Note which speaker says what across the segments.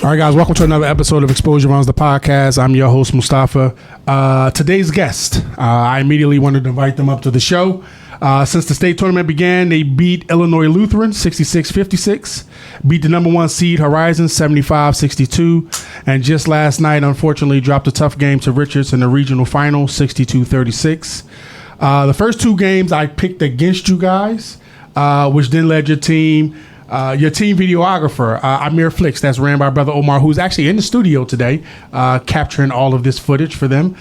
Speaker 1: All right, guys, welcome to another episode of Xposure Runs the Podcast. I'm your host, Mustafa. Today's guest, I immediately wanted to invite them up to the show. Since the state tournament began, they beat Illinois Lutheran 66-56, beat the number one seed Horizon 75-62, and just last night, unfortunately, dropped a tough game to Richards in the regional final 62-36. The first two games I picked against you guys, which then led your team videographer, Amir Flicks, that's ran by Brother Omar, who's actually in the studio today, capturing all of this footage for them.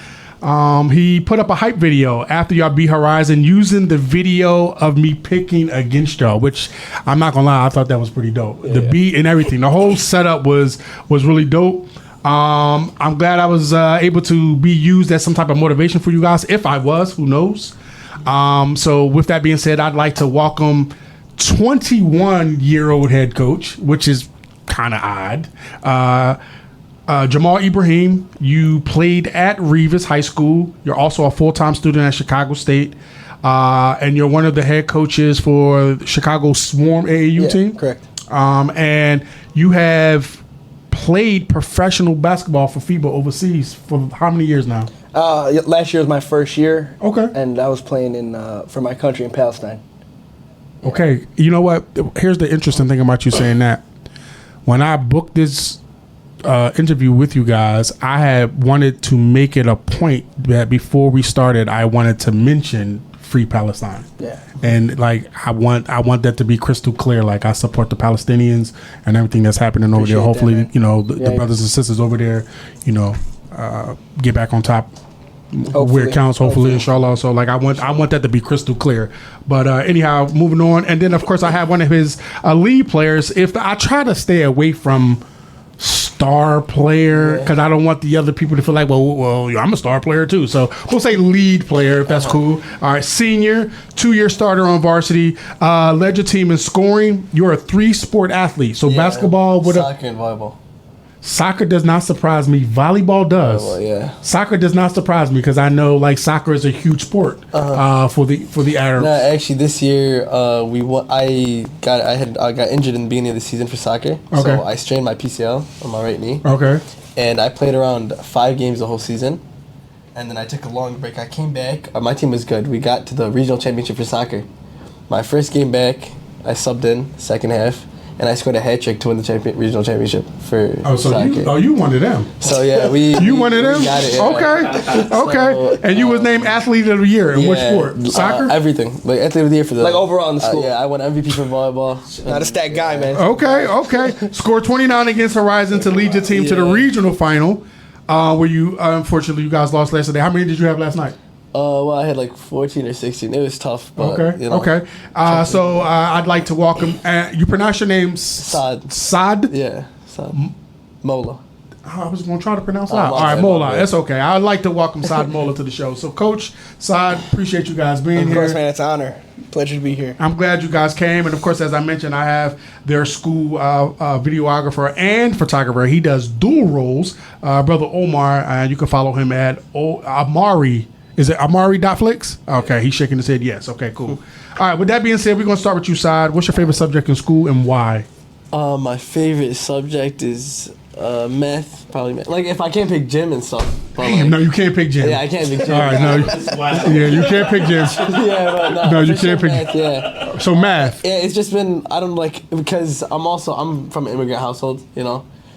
Speaker 1: He put up a hype video after y'all beat Horizon using the video of me picking against y'all, which I'm not gonna lie, I thought that was pretty dope. Yeah. The beat and everything, the whole setup was really dope. I'm glad I was able to be used as some type of motivation for you guys. If I was, who knows? So with that being said, I'd like to welcome 21-year-old head coach, which is kind of odd. Jamal Ibrahim, you played at Revis High School. You're also a full-time student at Chicago State. And you're one of the head coaches for Chicago Swarm AAU team.
Speaker 2: Correct.
Speaker 1: And you have played professional basketball for FIBA overseas for how many years now?
Speaker 2: Last year was my first year.
Speaker 1: Okay.
Speaker 2: And I was playing for my country in Palestine.
Speaker 1: Okay, you know what? Here's the interesting thing about you saying that. When I booked this interview with you guys, I had wanted to make it a point that before we started, I wanted to mention Free Palestine.
Speaker 2: Yeah.
Speaker 1: And like I want that to be crystal clear. Like I support the Palestinians and everything that's happening over there. Hopefully, the brothers and sisters over there, get back on top. Where it counts, hopefully, inshallah. So, like, I want that to be crystal clear. But anyhow, moving on, and then of course I have one of his lead players. I try to stay away from star player because I don't want the other people to feel like, well, I'm a star player too. So we'll say lead player if that's cool. All right, senior, 2-year starter on varsity, led your team in scoring. You're a 3-sport athlete, so basketball,
Speaker 3: soccer and volleyball.
Speaker 1: Soccer does not surprise me. Volleyball does. Soccer does not surprise me because I know like soccer is a huge sport for the Arabs.
Speaker 3: No, actually, this year I got injured in the beginning of the season for soccer. Okay. So I strained my PCL on my right knee.
Speaker 1: Okay.
Speaker 3: And I played around 5 games the whole season, and then I took a long break. I came back. My team was good. We got to the regional championship for soccer. My first game back, I subbed in second half. And I scored a hat trick to win the regional championship for soccer.
Speaker 1: You one of them.
Speaker 3: So yeah,
Speaker 1: you one of them.
Speaker 3: Got it, yeah.
Speaker 1: Okay. So, and you was named athlete of the year in which sport? Soccer.
Speaker 3: Everything. Like athlete of the year for the
Speaker 2: overall in the school.
Speaker 3: I won MVP for volleyball.
Speaker 2: Not a stat guy, man.
Speaker 1: Okay. Scored 29 against Horizon to lead your team to the regional final. Where you unfortunately you guys lost last night. How many did you have last night?
Speaker 3: Well, I had like 14 or 16. It was tough. But,
Speaker 1: Okay. So I'd like to welcome. You pronounce your name
Speaker 3: Saad.
Speaker 1: Saad?
Speaker 3: Yeah. Saad Mowla.
Speaker 1: I was going to try to pronounce that. All right, Mowla. That's okay. I'd like to welcome Saad Mowla to the show. So, Coach Saad, appreciate you guys being here.
Speaker 2: Of course, man. It's an honor. Pleasure to be here.
Speaker 1: I'm glad you guys came. And, of course, as I mentioned, I have their school videographer and photographer. He does dual roles. Brother Omar, you can follow him at Amari. Is it Amari.Flicks? Okay, he's shaking his head yes. Okay, cool. All right, with that being said, we're going to start with you, Saad. What's your favorite subject in school and why?
Speaker 3: My favorite subject is math, probably math. Like, if I can't pick gym and stuff.
Speaker 1: Damn, no, you can't pick gym.
Speaker 3: Yeah, I can't pick gym.
Speaker 1: All right, no. Yeah, you can't pick gym.
Speaker 3: But
Speaker 1: no, you can't pick
Speaker 3: math, yeah.
Speaker 1: So math.
Speaker 3: Yeah, it's just been, I don't like, because I'm from an immigrant household,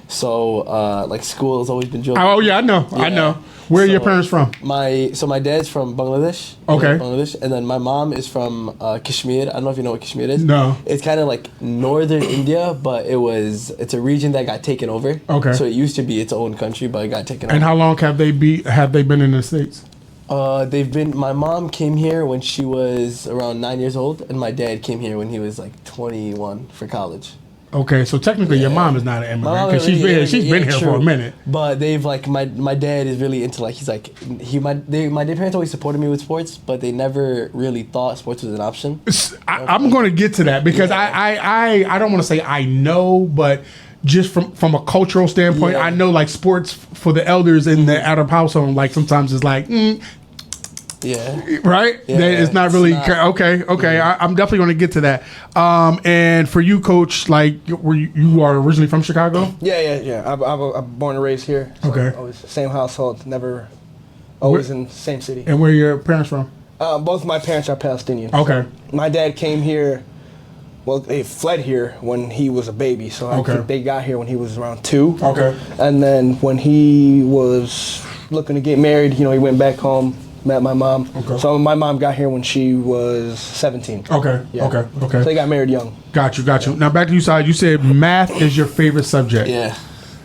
Speaker 3: So, school has always been joking.
Speaker 1: Oh, yeah, I know. Where are your parents from?
Speaker 3: My dad's from Bangladesh.
Speaker 1: Okay.
Speaker 3: Bangladesh, and then my mom is from Kashmir. I don't know if you know what Kashmir is.
Speaker 1: No.
Speaker 3: It's kind of like northern India, but it's a region that got taken over.
Speaker 1: Okay.
Speaker 3: So it used to be its own country, but it got taken over.
Speaker 1: And how long have they been in the States?
Speaker 3: My mom came here when she was around 9 years old, and my dad came here when he was like 21 for college.
Speaker 1: Okay, so technically your mom is not an immigrant because she's been here for a minute.
Speaker 3: But they've my dad is really into my parents always supported me with sports, but they never really thought sports was an option.
Speaker 1: I'm going to get to that because I don't want to say I know, but just from a cultural standpoint, I know like sports for the elders in the Arab household, like sometimes it's like.
Speaker 3: Yeah.
Speaker 1: Right?
Speaker 3: Yeah,
Speaker 1: It's not
Speaker 3: it's
Speaker 1: really
Speaker 3: not.
Speaker 1: okay. I'm definitely going to get to that. And for you, Coach, like, you are originally from Chicago?
Speaker 2: Yeah. I'm born and raised here. So
Speaker 1: Okay.
Speaker 2: Always same household, never always in the same city.
Speaker 1: And where are your parents from?
Speaker 2: Both my parents are Palestinian.
Speaker 1: Okay.
Speaker 2: My dad came here. Well, they fled here when he was a baby, so I think they got here when he was around 2.
Speaker 1: Okay.
Speaker 2: And then when he was looking to get married, he went back home, met my mom.
Speaker 1: Okay.
Speaker 2: So my mom got here when she was 17.
Speaker 1: Okay.
Speaker 2: Yeah.
Speaker 1: Okay.
Speaker 2: So they got married young.
Speaker 1: Got you. Now back to you, Saad. You said math is your favorite subject.
Speaker 3: Yeah.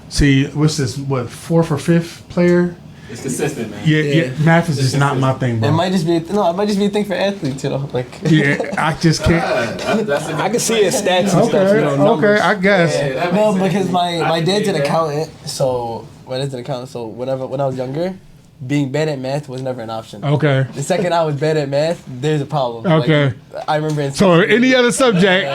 Speaker 1: See, what's this? What, 4th or 5th player?
Speaker 4: It's consistent, man.
Speaker 1: Yeah. Math is just not my thing, bro.
Speaker 3: It might just be a thing for athletes, Like
Speaker 1: Yeah, I just can't.
Speaker 2: I can see his stats and stuff.
Speaker 1: Okay, I guess.
Speaker 4: Yeah,
Speaker 3: no, because my
Speaker 4: I
Speaker 3: dad's
Speaker 4: can
Speaker 3: an
Speaker 4: see that.
Speaker 3: accountant, so when I was younger, being bad at math was never an option.
Speaker 1: Okay.
Speaker 3: The second I was bad at math, there's a problem.
Speaker 1: Okay.
Speaker 3: I remember.
Speaker 1: So any other subject,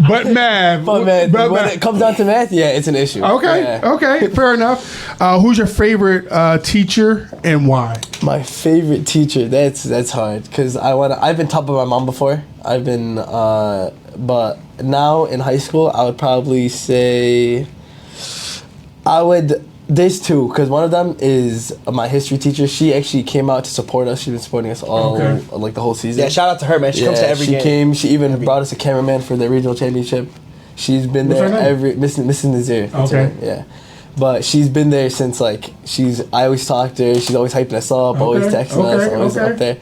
Speaker 1: but math.
Speaker 3: But man,
Speaker 1: but
Speaker 3: when
Speaker 1: math.
Speaker 3: it comes down to math, yeah, it's an issue.
Speaker 1: Okay.
Speaker 3: Yeah.
Speaker 1: Okay. Fair enough. Who's your favorite teacher and why?
Speaker 3: My favorite teacher. That's hard because I've been taught by my mom before. But now in high school, I would probably say There's two, because one of them is my history teacher. She actually came out to support us. She's been supporting us all, like the whole season.
Speaker 2: Yeah, shout out to her, man. She comes to every game.
Speaker 3: She came. She even brought us a cameraman for the regional championship. She's been
Speaker 1: What's her
Speaker 3: there
Speaker 1: name?
Speaker 3: Mrs. Nazir. That's
Speaker 1: Okay.
Speaker 3: her, yeah. But she's been there since I always talk to her. She's always hyping us up, always texting us, always up there.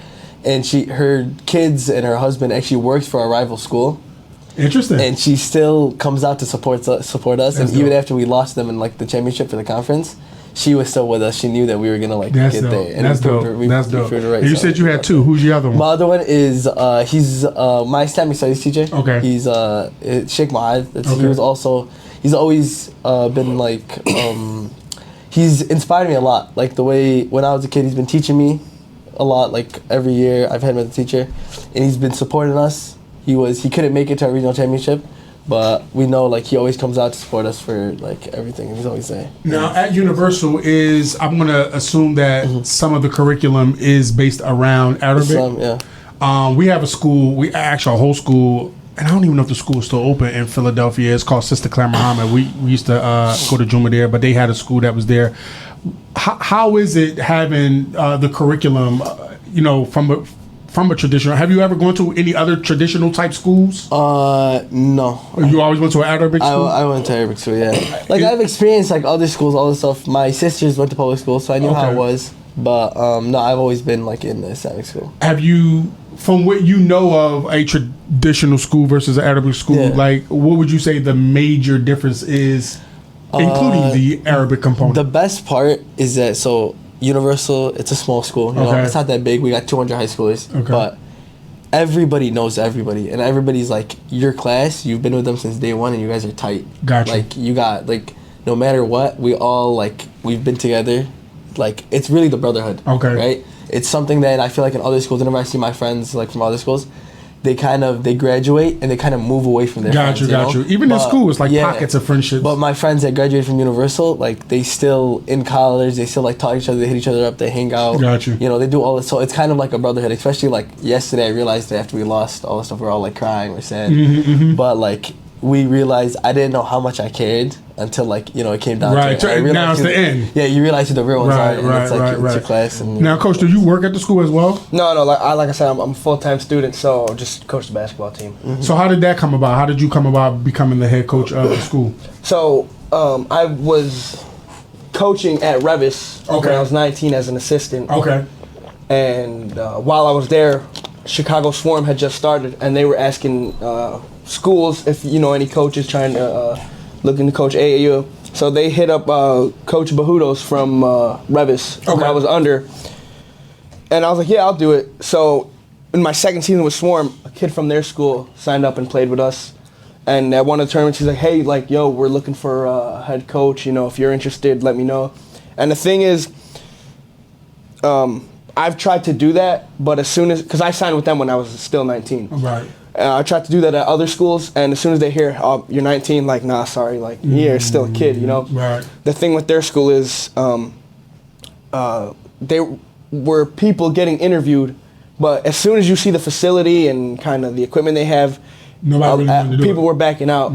Speaker 3: And her kids and her husband actually works for a rival school.
Speaker 1: Interesting.
Speaker 3: And she still comes out to support us.
Speaker 1: That's
Speaker 3: And even
Speaker 1: dope.
Speaker 3: after we lost them in the championship for the conference, she was still with us. She knew that we were gonna
Speaker 1: That's
Speaker 3: get
Speaker 1: dope.
Speaker 3: there. And
Speaker 1: That's
Speaker 3: we proved
Speaker 1: dope.
Speaker 3: her- we
Speaker 1: That's
Speaker 3: proved
Speaker 1: dope.
Speaker 3: her right,
Speaker 1: And you
Speaker 3: so-
Speaker 1: said you had two. Who's the other one?
Speaker 3: My other one is he's my Islamic studies teacher.
Speaker 1: Okay.
Speaker 3: He's Sheikh Mahdi.
Speaker 1: Okay.
Speaker 3: He was also he's always been he's inspired me a lot. Like the way when I was a kid, he's been teaching me a lot. Like every year, I've had him as a teacher, and he's been supporting us. He couldn't make it to our regional championship, but we know he always comes out to support us for everything. And he's always there.
Speaker 1: Now at Universal I'm gonna assume that some of the curriculum is based around Arabic.
Speaker 3: Yeah.
Speaker 1: We have a school, a whole school, and I don't even know if the school is still open in Philadelphia. It's called Sister Claire Muhammad. We used to go to Juma there, but they had a school that was there. How is it having the curriculum, from a traditional? Have you ever gone to any other traditional type schools?
Speaker 3: No.
Speaker 1: Or you always went to an Arabic school?
Speaker 3: I went to Arabic school, yeah. I've experienced other schools, all this stuff. My sisters went to public school, so I knew how
Speaker 1: Okay.
Speaker 3: it was. But no, I've always been in the Islamic school.
Speaker 1: Have you, from what you know of a traditional school versus an Arabic school,
Speaker 3: Yeah.
Speaker 1: what would you say the major difference is, including the Arabic component?
Speaker 3: The best part is that Universal, it's a small school. You know,
Speaker 1: Okay.
Speaker 3: it's not that big. We got 200 high schoolers,
Speaker 1: Okay.
Speaker 3: but everybody knows everybody, and everybody's your class. You've been with them since day one, and you guys are tight.
Speaker 1: Gotcha.
Speaker 3: You got no matter what, we all we've been together. It's really the brotherhood.
Speaker 1: Okay.
Speaker 3: Right. It's something that I feel in other schools. Whenever I see my friends from other schools, they graduate and they kind of move away from their friends.
Speaker 1: Got you. Even in school, it's pockets of friendships.
Speaker 3: But my friends that graduated from Universal, they still in college, they still talk to each other, they hit each other up, they hang out.
Speaker 1: Got you.
Speaker 3: They do all this. So it's kind of like a brotherhood. Especially yesterday, I realized that after we lost all the stuff, we're all crying, we're sad. But we realized I didn't know how much I cared until it came down
Speaker 1: Right,
Speaker 3: to it. I realized
Speaker 1: now it's the end.
Speaker 3: Yeah, you realize who the real ones
Speaker 1: Right,
Speaker 3: are. And
Speaker 1: right,
Speaker 3: it's
Speaker 1: right,
Speaker 3: it's
Speaker 1: right.
Speaker 3: your class. And
Speaker 1: Now, Coach, do you work at the school as well?
Speaker 2: No, like I said, I'm a full-time student, so just coach the basketball team.
Speaker 1: So how did that come about? How did you come about becoming the head coach of the school?
Speaker 2: So I was coaching at Revis when I was 19 as an assistant.
Speaker 1: Okay.
Speaker 2: And while I was there, Chicago Swarm had just started, and they were asking schools if any coaches trying to looking to coach AAU. So they hit up Coach Bahudos from Revis, who I was under, and I was like, yeah, I'll do it. So in my second season with Swarm, a kid from their school signed up and played with us. And at one of the tournaments, he's like, hey, yo, we're looking for a head coach. If you're interested, let me know. And the thing is, I've tried to do that, but because I signed with them when I was still 19.
Speaker 1: Right.
Speaker 2: I tried to do that at other schools, and as soon as they hear, oh, you're 19, nah, sorry, you're still a kid,
Speaker 1: Right.
Speaker 2: The thing with their school is, were people getting interviewed, but as soon as you see the facility and kind of the equipment they have,
Speaker 1: Nobody really wanted to do
Speaker 2: people
Speaker 1: it.
Speaker 2: were backing out.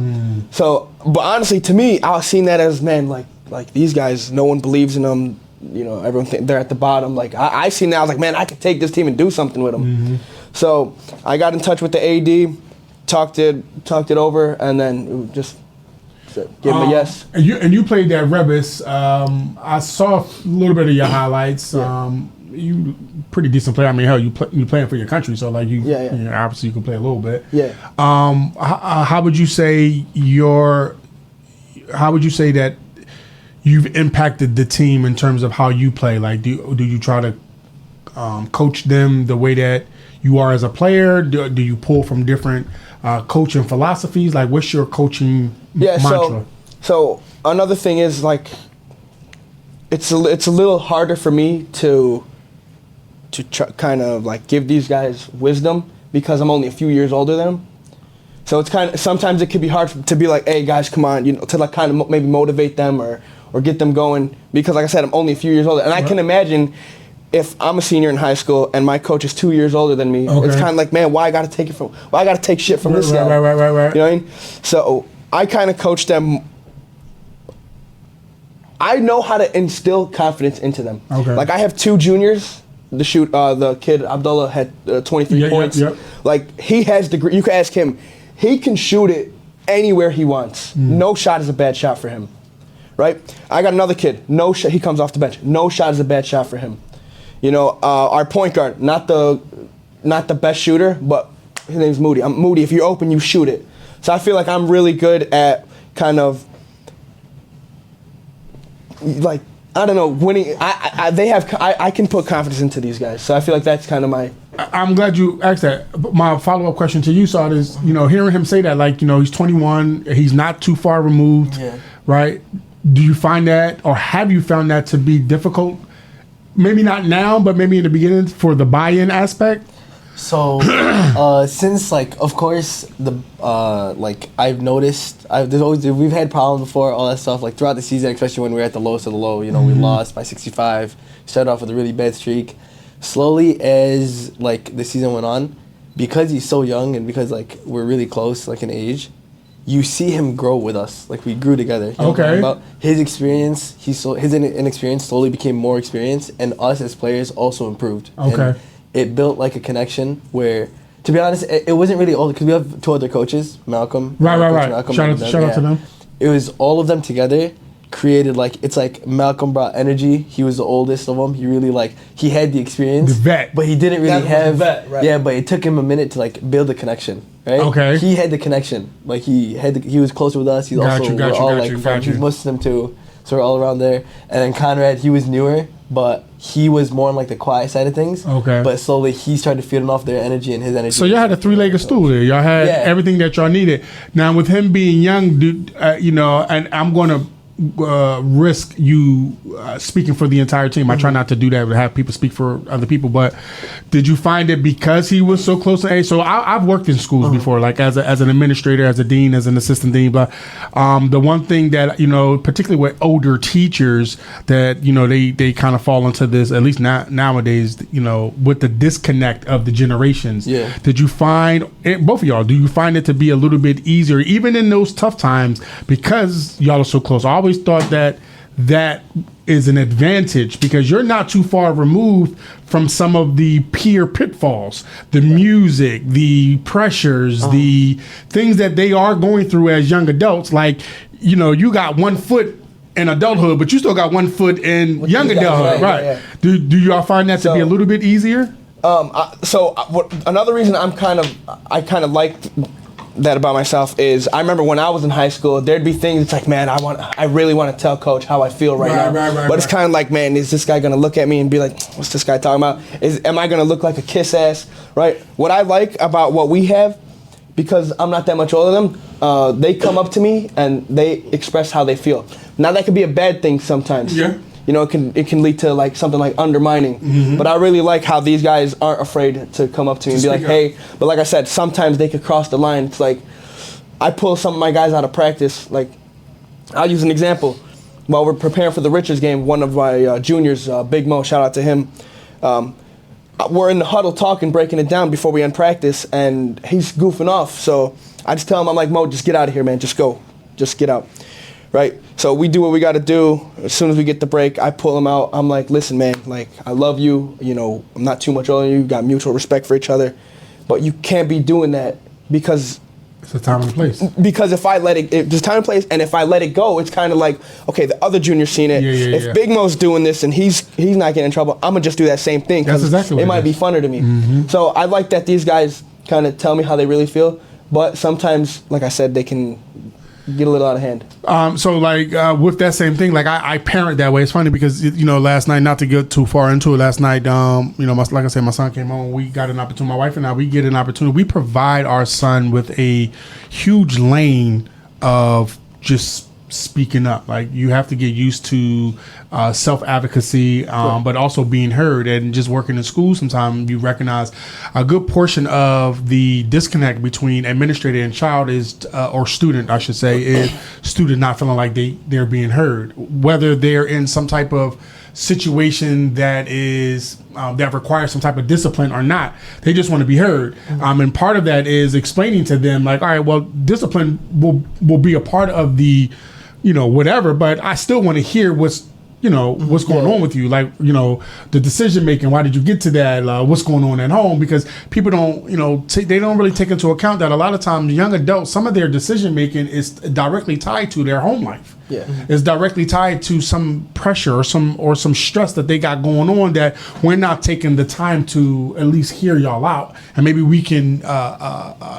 Speaker 2: So, but honestly, to me, I was seeing that as, man, like these guys, no one believes in them. You know, everyone they're at the bottom. Like I seen that, I was like, man, I could take this team and do something with them. So I got in touch with the AD, talked it over, and then just give him a yes.
Speaker 1: And you played at Rebus. I saw a little bit of your highlights. You pretty decent player. I mean, hell, you playing for your country, so like you know, obviously you can play a little bit.
Speaker 2: Yeah.
Speaker 1: How would you say that you've impacted the team in terms of how you play? Like, do you try to coach them the way that you are as a player? Do you pull from different coaching philosophies? Like, what's your coaching mantra?
Speaker 2: So another thing is, like, it's a little harder for me to kind of like give these guys wisdom because I'm only a few years older than them. So it's kind of, sometimes it could be hard to be like, hey guys, come on, you know, to like kind of maybe motivate them or get them going, because like I said, I'm only a few years older, and I can imagine if I'm a senior in high school and my coach is 2 years older than me, it's kind of like, man, why I got to take shit from this guy?
Speaker 1: Right.
Speaker 2: You know what I mean? So I kind of coach them. I know how to instill confidence into them. Like I have 2 juniors. The kid Abdullah had 23 points. Like he has the. You can ask him. He can shoot it anywhere he wants. No shot is a bad shot for him. Right? I got another kid. No shot. He comes off the bench. No shot is a bad shot for him. You know, our point guard, not the best shooter, but his name's Moody. Moody, if you're open, you shoot it. So I feel like I'm really good at kind of like, I don't know, winning. I can put confidence into these guys. So I feel like that's kind of my.
Speaker 1: I'm glad you asked that. My follow-up question to you, Saad, is, you know, hearing him say that, like, you know, he's 21, he's not too far removed, right? Do you find that, or have you found that to be difficult? Maybe not now, but maybe in the beginning for the buy-in aspect?
Speaker 3: So, since, like, of course, the like, I've noticed, we've had problems before, all that stuff, like, throughout the season, especially when we were at the lowest of the low, you know, we lost by 65, started off with a really bad streak. Slowly, as, like, the season went on, because he's so young and because, like, we're really close, like, in age, you see him grow with us. Like, we grew together. You know what I'm talking about? His experience, his inexperience slowly became more experience, and us as players also improved. And it built like a connection where, to be honest, it wasn't really all, because we have 2 other coaches, Malcolm.
Speaker 1: Right.
Speaker 3: Malcolm,
Speaker 1: Shout out to them.
Speaker 3: It was all of them together created, like, it's like Malcolm brought energy. He was the oldest of them. He really, like, he had the experience.
Speaker 1: The vet.
Speaker 3: But he didn't really have.
Speaker 2: The vet, right.
Speaker 3: Yeah, but it took him a minute to, like, build the connection. Right?
Speaker 1: Okay.
Speaker 3: He had the connection. Like, he was closer with us. He's
Speaker 1: Got you.
Speaker 3: He's Muslim too. So we're all around there. And then Conrad, he was newer, but he was more on, like, the quiet side of things. Okay. But slowly he started feeding off their energy and his energy.
Speaker 1: So y'all had a 3-legged stool there. Y'all had everything that y'all needed. Now with him being young, you know, and I'm going to risk you speaking for the entire team. I try not to do that, to have people speak for other people. But did you find it because he was so close to age? So I've worked in schools before, like as an administrator, as a dean, as an assistant dean. But the one thing that, you know, particularly with older teachers, that, you know, they kind of fall into this, at least nowadays, you know, with the disconnect of the generations. Yeah. Did you find, both of y'all, do you find it to be a little bit easier, even in those tough times, because y'all are so close? I always thought that is an advantage, because you're not too far removed from some of the peer pitfalls, the music, the pressures, the things that they are going through as young adults. Like, you know, you got 1 foot in adulthood, but you still got 1 foot in young adulthood, right? Yeah. Do y'all find that to be a little bit easier?
Speaker 2: Another reason I kind of liked that about myself is, I remember when I was in high school, there'd be things, it's like, man, I really want to tell coach how I feel right now. But it's kind of like, man, is this guy going to look at me and be like, what's this guy talking about? Am I going to look like a kiss ass, right? What I like about what we have, because I'm not that much older than them, they come up to me and they express how they feel. Now that could be a bad thing sometimes. Yeah. You know, it can lead to like something like undermining. Mm-hmm. But I really like how these guys aren't afraid to come up to me and be like, hey, but like I said, sometimes they could cross the line. It's like, I pull some of my guys out of practice. Like, I'll use an example. While we're preparing for the Richards game, one of my juniors, Big Mo, shout out to him, we're in the huddle talking, breaking it down before we end practice, and he's goofing off. So I just tell him, I'm like, Mo, just get out of here, man. Just go. Just get out. Right? So we do what we got to do. As soon as we get the break, I pull him out. I'm like, listen, man, like, I love you. You know, I'm not too much older than you. Got mutual respect for each other. But you can't be doing that because...
Speaker 1: It's a time and place.
Speaker 2: Because if I let it, there's time and place, and if I let it go, it's kind of like, okay, the other junior's seen it. If Big Mo's doing this and he's not getting in trouble, I'm gonna just do that same thing because
Speaker 1: exactly
Speaker 2: it might be funner to me. So I like that these guys kind of tell me how they really feel, but sometimes, like I said, they can get a little out of hand.
Speaker 1: So like with that same thing, like I parent that way. It's funny because last night, not to get too far into it, last night, like I said, my son came home. We got an opportunity. My wife and I, we get an opportunity. We provide our son with a huge lane of just speaking up. Like you have to get used to self-advocacy, but also being heard, and just working in school. Sometimes you recognize a good portion of the disconnect between administrator and child is, or student, I should say, is student not feeling like they're being heard, whether they're in some type of situation that is that requires some type of discipline or not. They just want to be heard, and part of that is explaining to them, like, all right, well, discipline will be a part of the whatever, but I still want to hear what's going on with you, like, the decision making. Why did you get to that? What's going on at home? Because people don't, they don't really take into account that a lot of times young adults, some of their decision making is directly tied to their home life.
Speaker 2: Yeah,
Speaker 1: it's directly tied to some pressure or some stress that they got going on that we're not taking the time to at least hear y'all out, and maybe we can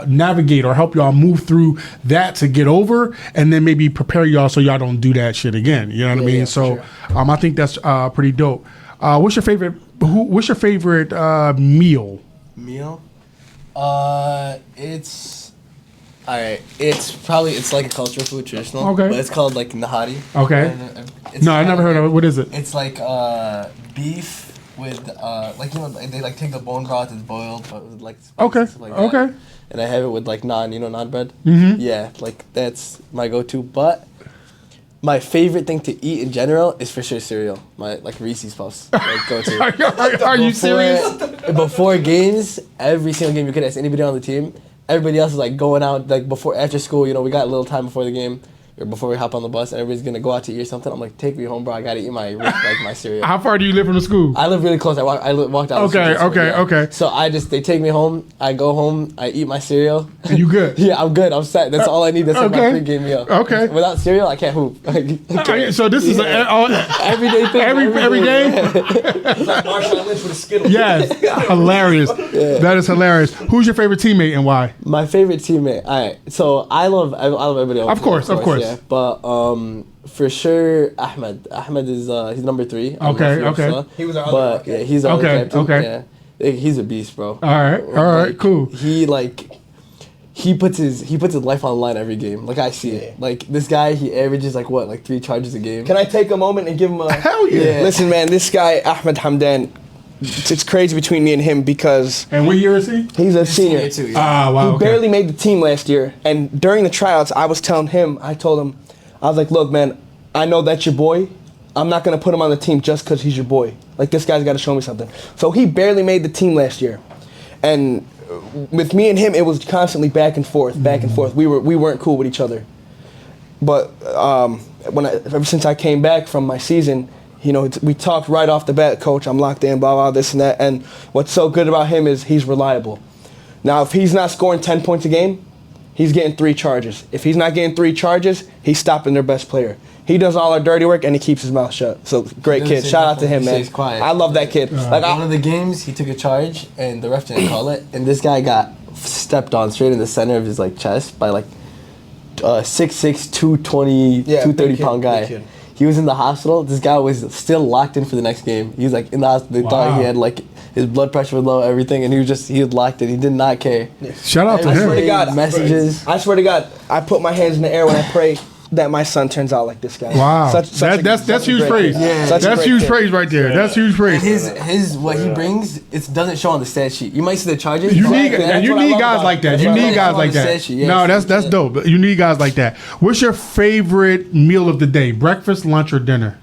Speaker 1: navigate or help y'all move through that to get over, and then maybe prepare y'all so y'all don't do that shit again. You know what I mean? So sure. I think that's pretty dope. What's your favorite? What's your favorite meal?
Speaker 3: It's. Alright, it's like a cultural food, traditional.
Speaker 1: Okay.
Speaker 3: But it's called like Mahdi.
Speaker 1: Okay. No, I never heard of it. What is it?
Speaker 3: It's like beef with they like take the bone broth, it's boiled, but with like spices, like that.
Speaker 1: Okay.
Speaker 3: And I have it with like naan, naan bread.
Speaker 1: Mm-hmm.
Speaker 3: Yeah, like that's my go-to. But my favorite thing to eat in general is for sure cereal. My like Reese's Puffs, like go-to.
Speaker 1: Are you serious?
Speaker 3: Before games, every single game you could ask anybody on the team. Everybody else is like going out like after school. We got a little time before the game or before we hop on the bus. And everybody's gonna go out to eat or something. I'm like, take me home, bro. I gotta eat my cereal.
Speaker 1: How far do you live from the school?
Speaker 3: I live really close. I walked out.
Speaker 1: Okay.
Speaker 3: So they take me home. I go home. I eat my cereal.
Speaker 1: And you good?
Speaker 3: Yeah, I'm good. I'm set. That's all I need. That's like my pregame meal.
Speaker 1: Okay.
Speaker 3: Without cereal, I can't hoop.
Speaker 1: So this is
Speaker 3: everyday thing.
Speaker 1: Every game.
Speaker 2: It's like Marshawn Lynch with a Skittle.
Speaker 1: Yes, hilarious. Yeah. That is hilarious. Who's your favorite teammate and why?
Speaker 3: My favorite teammate. All right. So I love everybody else.
Speaker 1: Of course.
Speaker 3: Yeah. But for sure, Ahmed. Ahmed is he's number 3.
Speaker 1: Okay.
Speaker 2: He was our other
Speaker 3: yeah, he's our other captain.
Speaker 1: Okay.
Speaker 3: Yeah. He's a beast, bro.
Speaker 1: All right, cool.
Speaker 3: He puts his life on the line every game. Like I see it. Like this guy, he averages like 3 charges a game.
Speaker 2: Can I take a moment and give him a
Speaker 1: hell yeah?
Speaker 2: Listen, man, this guy Ahmed Hamdan, it's crazy between me and him because.
Speaker 1: And what year is he?
Speaker 2: He's a senior
Speaker 3: too. Yeah.
Speaker 1: Wow.
Speaker 2: He barely made the team last year, and during the tryouts, I told him, I was like, look, man, I know that's your boy. I'm not gonna put him on the team just because he's your boy. Like this guy's got to show me something. So he barely made the team last year, and with me and him, it was constantly back and forth. We weren't cool with each other. But ever since I came back from my season, we talked right off the bat, Coach, I'm locked in, blah, blah, this and that. And what's so good about him is he's reliable. Now, if he's not scoring 10 points a game, he's getting 3 charges. If he's not getting 3 charges, he's stopping their best player. He does all our dirty work, and he keeps his mouth shut. So, great kid. Shout out to him, man.
Speaker 3: Stays quiet.
Speaker 2: I love that kid.
Speaker 3: One of the games, he took a charge, and the ref didn't call it. And this guy got stepped on straight in the center of his chest by 6'6", 220, 230-pound guy. He was in the hospital. This guy was still locked in for the next game. He was in the hospital. They thought he had his blood pressure was low, everything, and he was locked in. He did not care.
Speaker 1: Yeah. Shout out to him.
Speaker 2: I swear to God,
Speaker 3: messages.
Speaker 2: I swear to God, I put my hands in the air when I pray that my son turns out like this guy.
Speaker 1: Wow, that's huge praise.
Speaker 3: Yeah.
Speaker 1: That's huge praise right there. That's huge praise.
Speaker 3: His what he brings, it doesn't show on the stat sheet. You might see the charges.
Speaker 1: You need guys like that. You need guys like that. No, that's dope. You need guys like that. What's your favorite meal of the day? Breakfast, lunch, or dinner?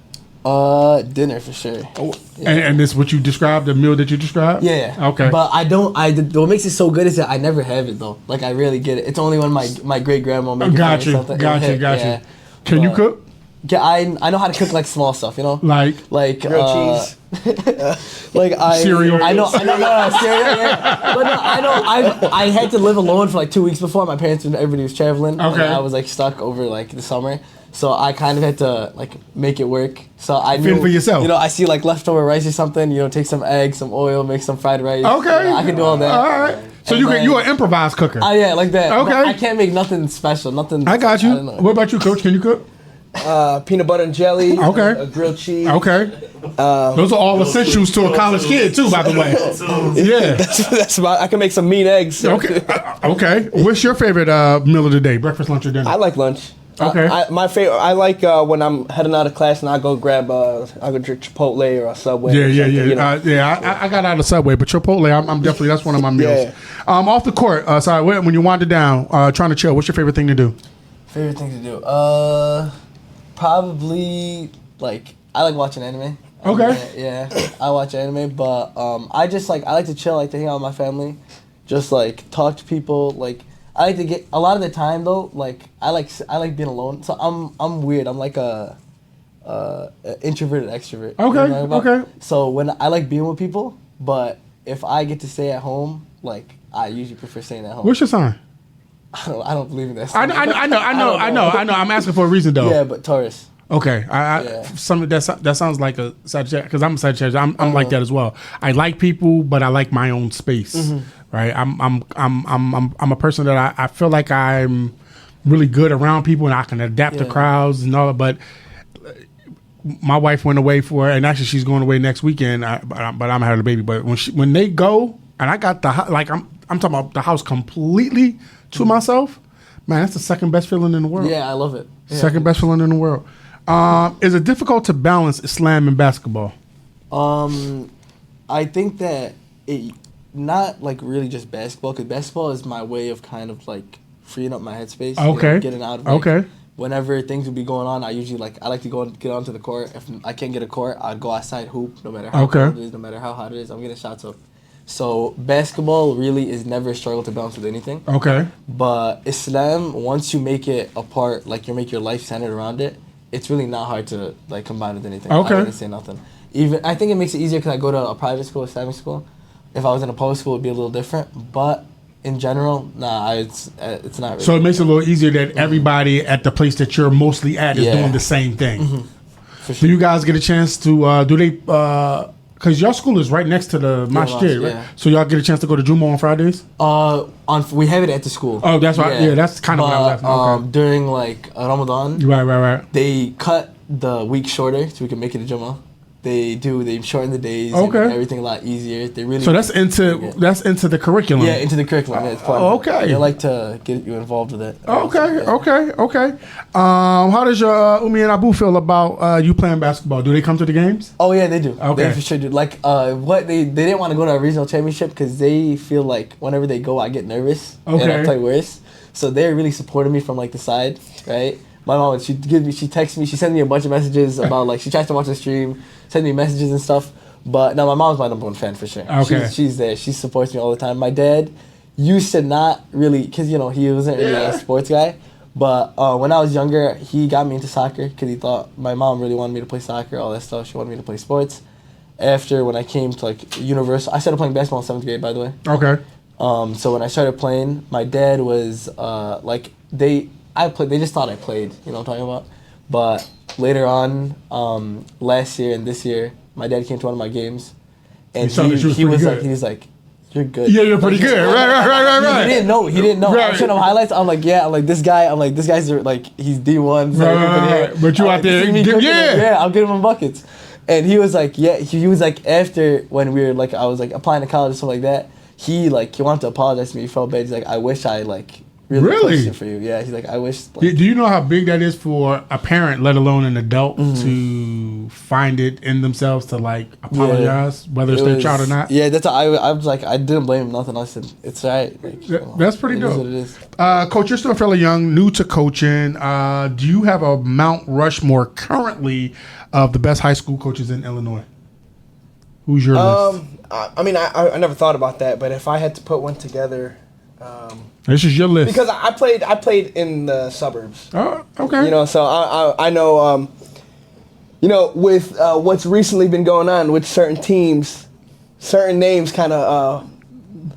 Speaker 3: Dinner for sure.
Speaker 1: Oh, and this what you described, the meal that you described?
Speaker 3: Yeah.
Speaker 1: Okay.
Speaker 3: But what makes it so good is that I never have it though. Like I rarely get it. It's only when my great grandma makes it or something.
Speaker 1: Got you. Can you cook?
Speaker 3: Yeah, I know how to cook like small stuff, you know?
Speaker 1: Like
Speaker 2: grilled cheese.
Speaker 1: Cereal.
Speaker 3: I know, cereal, yeah. But no, I had to live alone for like 2 weeks before. My parents and everybody was traveling.
Speaker 1: Okay.
Speaker 3: And I was like stuck over like the summer. So I kind of had to like make it work. So I knew,
Speaker 1: fend for yourself.
Speaker 3: You know, I see like leftover rice or something, you know, take some eggs, some oil, make some fried rice.
Speaker 1: Okay.
Speaker 3: You know, I can do all that.
Speaker 1: All right. So you're an improvised cooker.
Speaker 3: Yeah, like that.
Speaker 1: Okay.
Speaker 3: But I can't make nothing special, nothing.
Speaker 1: I got you.
Speaker 3: I don't know.
Speaker 1: What about you, Coach? Can you cook?
Speaker 2: Peanut butter and jelly.
Speaker 1: Okay.
Speaker 2: Grilled cheese.
Speaker 1: Okay. Those are all essentials to a college kid too, by the way. Yeah.
Speaker 2: That's about. I can make some mean eggs.
Speaker 1: Okay. Okay. What's your favorite meal of the day? Breakfast, lunch, or dinner?
Speaker 2: I like lunch.
Speaker 1: Okay.
Speaker 2: My favorite. I like when I'm heading out of class and I go grab. I go drink Chipotle or a Subway.
Speaker 1: Yeah.
Speaker 2: You know.
Speaker 1: I got out of Subway, but Chipotle, I'm definitely, that's one of my meals.
Speaker 2: Yeah.
Speaker 1: Off the court, sorry, when you wander down, trying to chill, what's your favorite thing to do?
Speaker 3: Favorite thing to do? Probably like I like watching anime.
Speaker 1: Okay.
Speaker 3: Yeah, I watch anime, but I like to chill, I like to hang out with my family, just like talk to people. Like I like to get a lot of the time though. Like I like being alone. So I'm weird. I'm like a introverted extrovert.
Speaker 1: Okay.
Speaker 3: You know what I mean?
Speaker 1: Okay.
Speaker 3: So when I like being with people, but if I get to stay at home, like I usually prefer staying at home.
Speaker 1: What's your sign?
Speaker 3: I don't believe in that.
Speaker 1: I know. I'm asking for a reason though.
Speaker 3: Yeah, but Taurus.
Speaker 1: Okay, some that sounds like a Sagittarius, because I'm a Sagittarius. I'm like that as well. I like people, but I like my own space. Right? I'm a person that I feel like I'm really good around people and I can adapt to crowds and all that. But my wife went away and actually she's going away next weekend. But I'm having a baby. But when they go and I got I'm talking about the house completely to myself. Man, that's the second best feeling in the world.
Speaker 3: Yeah, I love it. Yeah.
Speaker 1: Second best feeling in the world. Is it difficult to balance Islam and basketball?
Speaker 3: I think that it not like really just basketball, because basketball is my way of kind of like freeing up my headspace.
Speaker 1: Okay.
Speaker 3: You know, getting out of like,
Speaker 1: okay.
Speaker 3: Whenever things would be going on, I like to get onto the court. If I can't get a court, I go outside hoop, no matter how cold it is, no matter how hot it is. I'm getting shots up. So basketball really is never a struggle to balance with anything.
Speaker 1: Okay.
Speaker 3: But Islam, once you make it a part, like you make your life centered around it, it's really not hard to like combine with anything.
Speaker 1: Okay.
Speaker 3: I wouldn't say nothing. Even I think it makes it easier because I go to a private school, Islamic school. If I was in a public school, it'd be a little different. But in general, it's not really.
Speaker 1: So it makes it a little easier that everybody at the place that you're mostly at is doing the same thing. For sure. Do you guys get a chance to do they? Because your school is right next to the masjid, right?
Speaker 3: Yeah.
Speaker 1: So y'all get a chance to go to Juma on Fridays?
Speaker 3: We have it at the school.
Speaker 1: Oh, that's right. Yeah, that's kind of what I was asking. Okay.
Speaker 3: During like Ramadan,
Speaker 1: right.
Speaker 3: They cut the week shorter so we can make it a Juma. They shorten the days.
Speaker 1: Okay.
Speaker 3: They make everything a lot easier. They really.
Speaker 1: So that's into the curriculum.
Speaker 3: Yeah, into the curriculum. Yeah, it's part of it.
Speaker 1: Okay.
Speaker 3: They like to get you involved with it.
Speaker 1: Okay. How does your Umi and Abu feel about you playing basketball? Do they come to the games?
Speaker 3: Oh yeah, they do.
Speaker 1: Okay.
Speaker 3: They for sure do. Like they didn't want to go to a regional championship because they feel like whenever they go, I get nervous and I play worse. So they're really supporting me from like the side, right? My mom, she texts me, she sends me a bunch of messages about like she tries to watch the stream, send me messages and stuff. But no, my mom's my number one fan for sure.
Speaker 1: Okay.
Speaker 3: She's there. She supports me all the time. My dad used to not really, because he wasn't really a sports guy. But when I was younger, he got me into soccer because he thought my mom really wanted me to play soccer, all that stuff. She wanted me to play sports. After when I came to like Universal, I started playing basketball in 7th grade, by the way.
Speaker 1: Okay.
Speaker 3: So when I started playing, my dad was they just thought I played, you know what I'm talking about? But later on, last year and this year, my dad came to one of my games, and he was like, "You're good."
Speaker 1: Yeah, you're pretty good. Right.
Speaker 3: He didn't know.
Speaker 1: Right.
Speaker 3: I'm showing him highlights. I'm like, this guy's like, he's D1. So
Speaker 1: right. But you out there,
Speaker 3: yeah, I'll give him buckets. And he was like, he was like, after when we were like, I was like applying to college and stuff like that, he wanted to apologize to me. He felt bad. He's like, I wish I like
Speaker 1: Really?
Speaker 3: close for you. Yeah, he's like, I wish.
Speaker 1: Do you know how big that is for a parent, let alone an adult, to find it in themselves to like apologize, whether it's their child or not?
Speaker 3: Yeah, that's I was like, I didn't blame him nothing. I said, it's all right. Like,
Speaker 1: That's pretty dope.
Speaker 3: Is what it is.
Speaker 1: Coach, you're still fairly young, new to coaching. Do you have a Mount Rushmore currently of the best high school coaches in Illinois? Who's your list?
Speaker 2: I mean, I never thought about that, but if I had to put one together,
Speaker 1: This is your list.
Speaker 2: because I played in the suburbs.
Speaker 1: Oh, okay.
Speaker 2: You know, so I know, you know, with what's recently been going on with certain teams, certain names kind of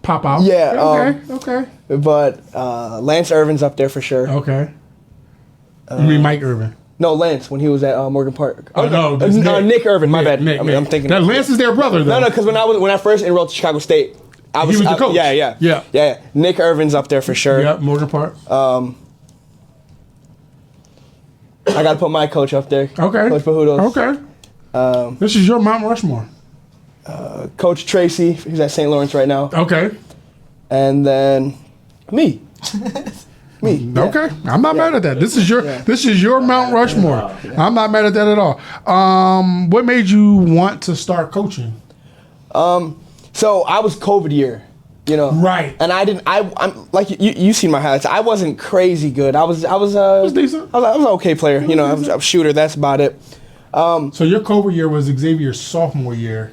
Speaker 1: Pop out.
Speaker 2: Yeah.
Speaker 1: Okay.
Speaker 2: But Lance Irvin's up there for sure.
Speaker 1: Okay. You mean Mike Irvin?
Speaker 2: No, Lance when he was at Morgan Park.
Speaker 1: Oh, no, that's
Speaker 2: Nick Irvin. My bad.
Speaker 1: Nick.
Speaker 2: I'm thinking
Speaker 1: that Lance is their brother, though.
Speaker 2: No, because when I first enrolled to Chicago State,
Speaker 1: he was the coach.
Speaker 2: Yeah. Nick Irvin's up there for sure.
Speaker 1: Yeah, Morgan Park.
Speaker 2: I got to put my coach up there.
Speaker 1: Okay.
Speaker 2: Coach Bahudos.
Speaker 1: Okay. This is your Mount Rushmore.
Speaker 2: Coach Tracy, he's at St. Lawrence right now.
Speaker 1: Okay.
Speaker 2: And then me. Me. Yeah.
Speaker 1: Okay. I'm not mad at that. This is your Mount Rushmore. I'm not mad at that at all. What made you want to start coaching?
Speaker 2: So I was COVID year, you know.
Speaker 1: Right.
Speaker 2: And I'm like you seen my highlights. I wasn't crazy good. I was
Speaker 1: decent.
Speaker 2: I was an okay player. You know, I was a shooter. That's about it.
Speaker 1: So your COVID year was Xavier's sophomore year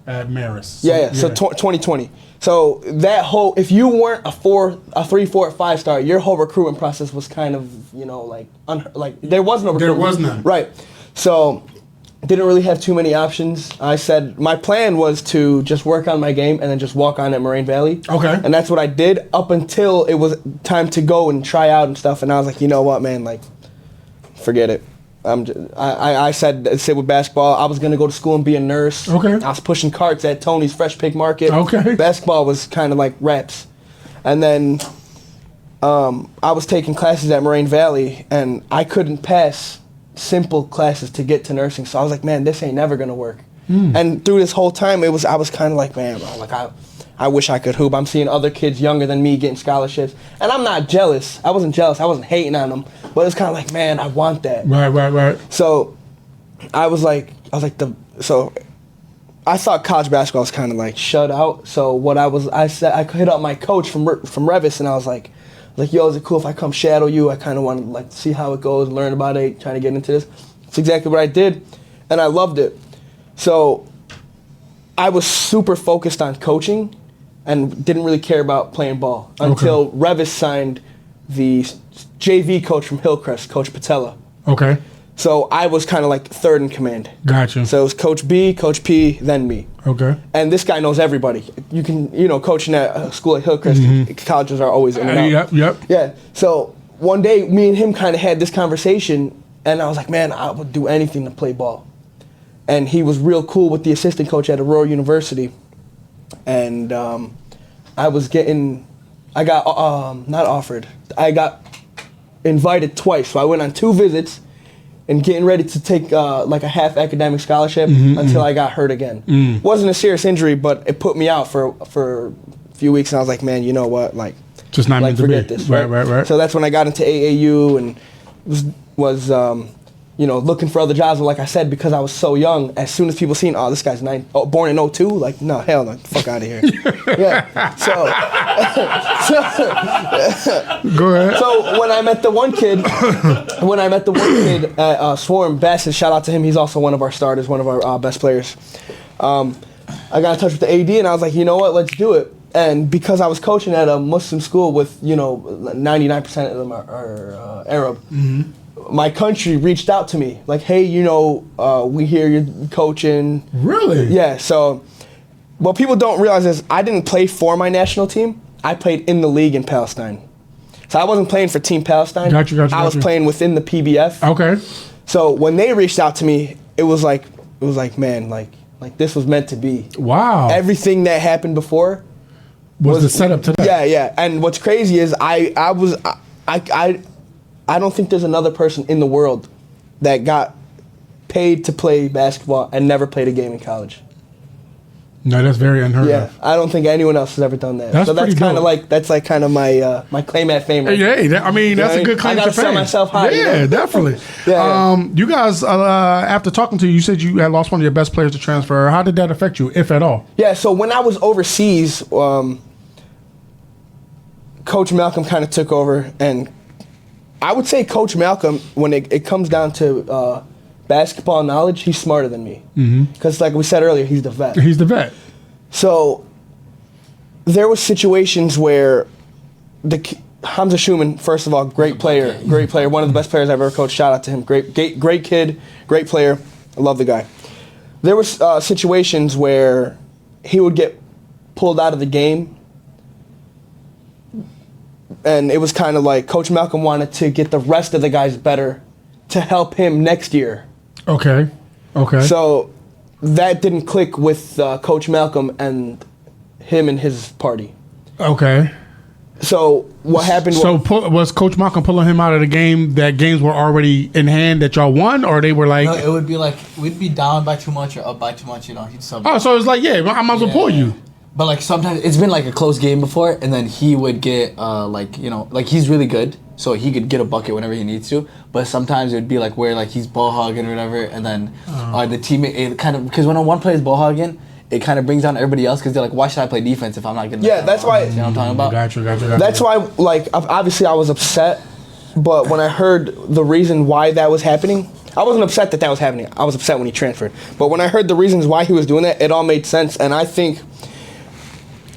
Speaker 1: at Marist.
Speaker 2: So 2020. So that whole, if you weren't a 3, 4, 5 star, your whole recruitment process was kind of, you know, like there was no recruitment.
Speaker 1: There was none.
Speaker 2: Right. So didn't really have too many options. I said my plan was to just work on my game and then just walk on at Moraine Valley.
Speaker 1: Okay.
Speaker 2: And that's what I did up until it was time to go and try out and stuff. And I was like, you know what, man, like, forget it. I said sit with basketball. I was gonna go to school and be a nurse.
Speaker 1: Okay.
Speaker 2: I was pushing carts at Tony's Fresh Pig Market.
Speaker 1: Okay.
Speaker 2: Basketball was kind of like reps, and then I was taking classes at Moraine Valley, and I couldn't pass simple classes to get to nursing. So I was like, man, this ain't never gonna work. And through this whole time, I was kind of like, man, bro, like I wish I could hoop. I'm seeing other kids younger than me getting scholarships, and I'm not jealous. I wasn't jealous. I wasn't hating on them, but it's kind of like, man, I want that.
Speaker 1: Right.
Speaker 2: So I thought college basketball was kind of like shut out. So I hit up my coach from Revis, and I was like, yo, is it cool if I come shadow you? I kind of want to like see how it goes, learn about it, trying to get into this. That's exactly what I did, and I loved it. So I was super focused on coaching and didn't really care about playing ball until Revis signed the JV coach from Hillcrest, Coach Patella.
Speaker 1: Okay.
Speaker 2: So I was kind of like third in command.
Speaker 1: Gotcha.
Speaker 2: So it was Coach B, Coach P, then me.
Speaker 1: Okay.
Speaker 2: And this guy knows everybody. You can, coaching at a school at Hillcrest, colleges are always in and out.
Speaker 1: Yep.
Speaker 2: Yeah. So one day, me and him kind of had this conversation, and I was like, man, I would do anything to play ball. And he was real cool with the assistant coach at Aurora University. And I got invited twice. So I went on 2 visits and getting ready to take like a half academic scholarship until I got hurt again. Wasn't a serious injury, but it put me out for a few weeks, and I was like, man, you know what? Like,
Speaker 1: just not meant to
Speaker 2: forget
Speaker 1: be.
Speaker 2: This. Right. So that's when I got into AAU and was looking for other jobs. But like I said, because I was so young, as soon as people seen, oh, this guy's born in 02, like, no, hell no, fuck out of here. Yeah. So
Speaker 1: go ahead.
Speaker 2: So when I met the one kid at Swarm, Bassett, shout out to him. He's also one of our starters, one of our best players. I got in touch with the AD, and I was like, you know what, let's do it. And because I was coaching at a Muslim school with 99% of them are Arab. My country reached out to me like, hey, we hear you're coaching.
Speaker 1: Really?
Speaker 2: Yeah. So what people don't realize is I didn't play for my national team. I played in the league in Palestine. So I wasn't playing for Team Palestine.
Speaker 1: Gotcha.
Speaker 2: I was playing within the PBF.
Speaker 1: Okay.
Speaker 2: So when they reached out to me, it was like, man, like this was meant to be.
Speaker 1: Wow.
Speaker 2: Everything that happened before
Speaker 1: was the setup to that.
Speaker 2: Yeah. And what's crazy is I don't think there's another person in the world that got paid to play basketball and never played a game in college.
Speaker 1: No, that's very unheard
Speaker 2: Yeah,
Speaker 1: of.
Speaker 2: I don't think anyone else has ever done that.
Speaker 1: That's
Speaker 2: So that's
Speaker 1: pretty
Speaker 2: kind of
Speaker 1: dope.
Speaker 2: like my claim at fame. Right?
Speaker 1: Hey, I mean, that's a good claim
Speaker 2: I gotta
Speaker 1: to fame.
Speaker 2: sell myself high.
Speaker 1: Yeah, definitely.
Speaker 2: Yeah.
Speaker 1: You guys, after talking to you, you said you had lost one of your best players to transfer. How did that affect you, if at all?
Speaker 2: Yeah, so when I was overseas, Coach Malcolm kind of took over, and I would say Coach Malcolm, when it comes down to basketball knowledge, he's smarter than me. Because like we said earlier, he's the vet.
Speaker 1: He's the vet.
Speaker 2: So there was situations where Hamza Schumann, first of all, great player, one of the best players I've ever coached. Shout out to him. Great kid, great player. I love the guy. There was situations where he would get pulled out of the game, and it was kind of like Coach Malcolm wanted to get the rest of the guys better to help him next year.
Speaker 1: Okay.
Speaker 2: So that didn't click with Coach Malcolm and him and his party.
Speaker 1: Okay.
Speaker 2: So what happened
Speaker 1: was Coach Malcolm pulling him out of the game that games were already in hand that y'all won, or they were like...
Speaker 4: No, it would be like, we'd be down by too much or up by too much, he'd sub.
Speaker 1: Oh, so it's like, yeah, I might as well pull you.
Speaker 4: But like sometimes, it's been like a close game before, and then he would get, he's really good, so he could get a bucket whenever he needs to. But sometimes it would be like where like he's ball hogging or whatever, and then the teammate, it kind of, because when one player is ball hogging, it kind of brings down everybody else because they're like, why should I play defense if I'm not getting
Speaker 2: Yeah, that's why...
Speaker 4: You know what I'm talking about?
Speaker 1: Gotcha.
Speaker 2: That's why, like, obviously I was upset, but when I heard the reason why that was happening, I wasn't upset that was happening. I was upset when he transferred. But when I heard the reasons why he was doing that, it all made sense, and I think...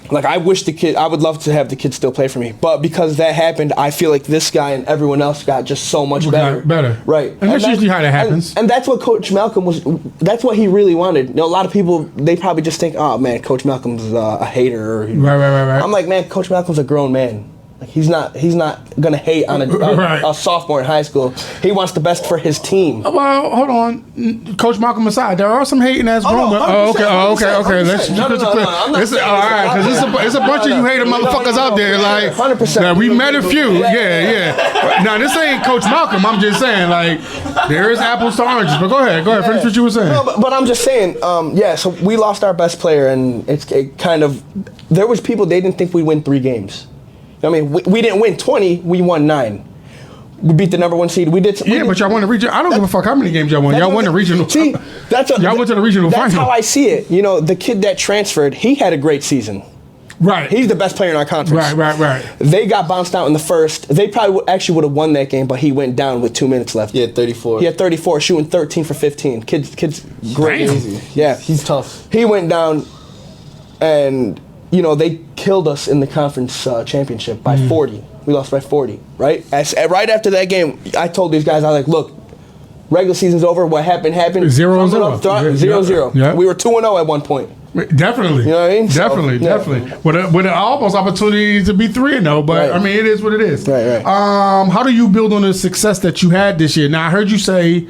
Speaker 2: Like, I would love to have the kid still play for me. But because that happened, I feel like this guy and everyone else got just so much better. Right.
Speaker 1: And that's usually how that happens.
Speaker 2: And that's what Coach Malcolm that's what he really wanted. You know, a lot of people, they probably just think, oh, man, Coach Malcolm's a hater.
Speaker 1: Right.
Speaker 2: I'm like, man, Coach Malcolm's a grown man. Like, he's not going to hate on a sophomore in high school. He wants the best for his team.
Speaker 1: Well, hold on. Coach Malcolm aside, there are some hating ass grown men. Okay. Let's just put it clear. All right, because it's a bunch of you hater motherfuckers out there. Like,
Speaker 2: 100%.
Speaker 1: Now, we met a few. Yeah. Now, this ain't Coach Malcolm. I'm just saying, like, there is apples to oranges. But go ahead. Finish what you were saying.
Speaker 2: No, but I'm just saying, so we lost our best player, and it kind of, there was people, they didn't think we'd win 3 games. I mean, we didn't win 20, we won 9. We beat the number 1 seed. But
Speaker 1: y'all won the region. I don't give a fuck how many games y'all won. Y'all won the regional.
Speaker 2: See,
Speaker 1: y'all went to the regional final.
Speaker 2: That's how I see it. You know, the kid that transferred, he had a great season.
Speaker 1: Right.
Speaker 2: He's the best player in our conference.
Speaker 1: Right.
Speaker 2: They got bounced out in the first. They probably actually would have won that game, but he went down with 2 minutes left.
Speaker 3: He had 34.
Speaker 2: He had 34, shooting 13 for 15. Kid's great.
Speaker 1: Damn.
Speaker 2: Yeah.
Speaker 3: He's tough.
Speaker 2: He went down, and, you know, they killed us in the conference championship by 40. We lost by 40, right? Right after that game, I told these guys, I was like, look, regular season's over. What happened. 0-0.
Speaker 1: Yeah.
Speaker 2: We were 2-0 at one point.
Speaker 1: Definitely.
Speaker 2: You know what I mean?
Speaker 1: Definitely. With an almost opportunity to be 3-0, but
Speaker 2: Right.
Speaker 1: I mean, it is what it is.
Speaker 2: Right.
Speaker 1: How do you build on the success that you had this year? Now, I heard you say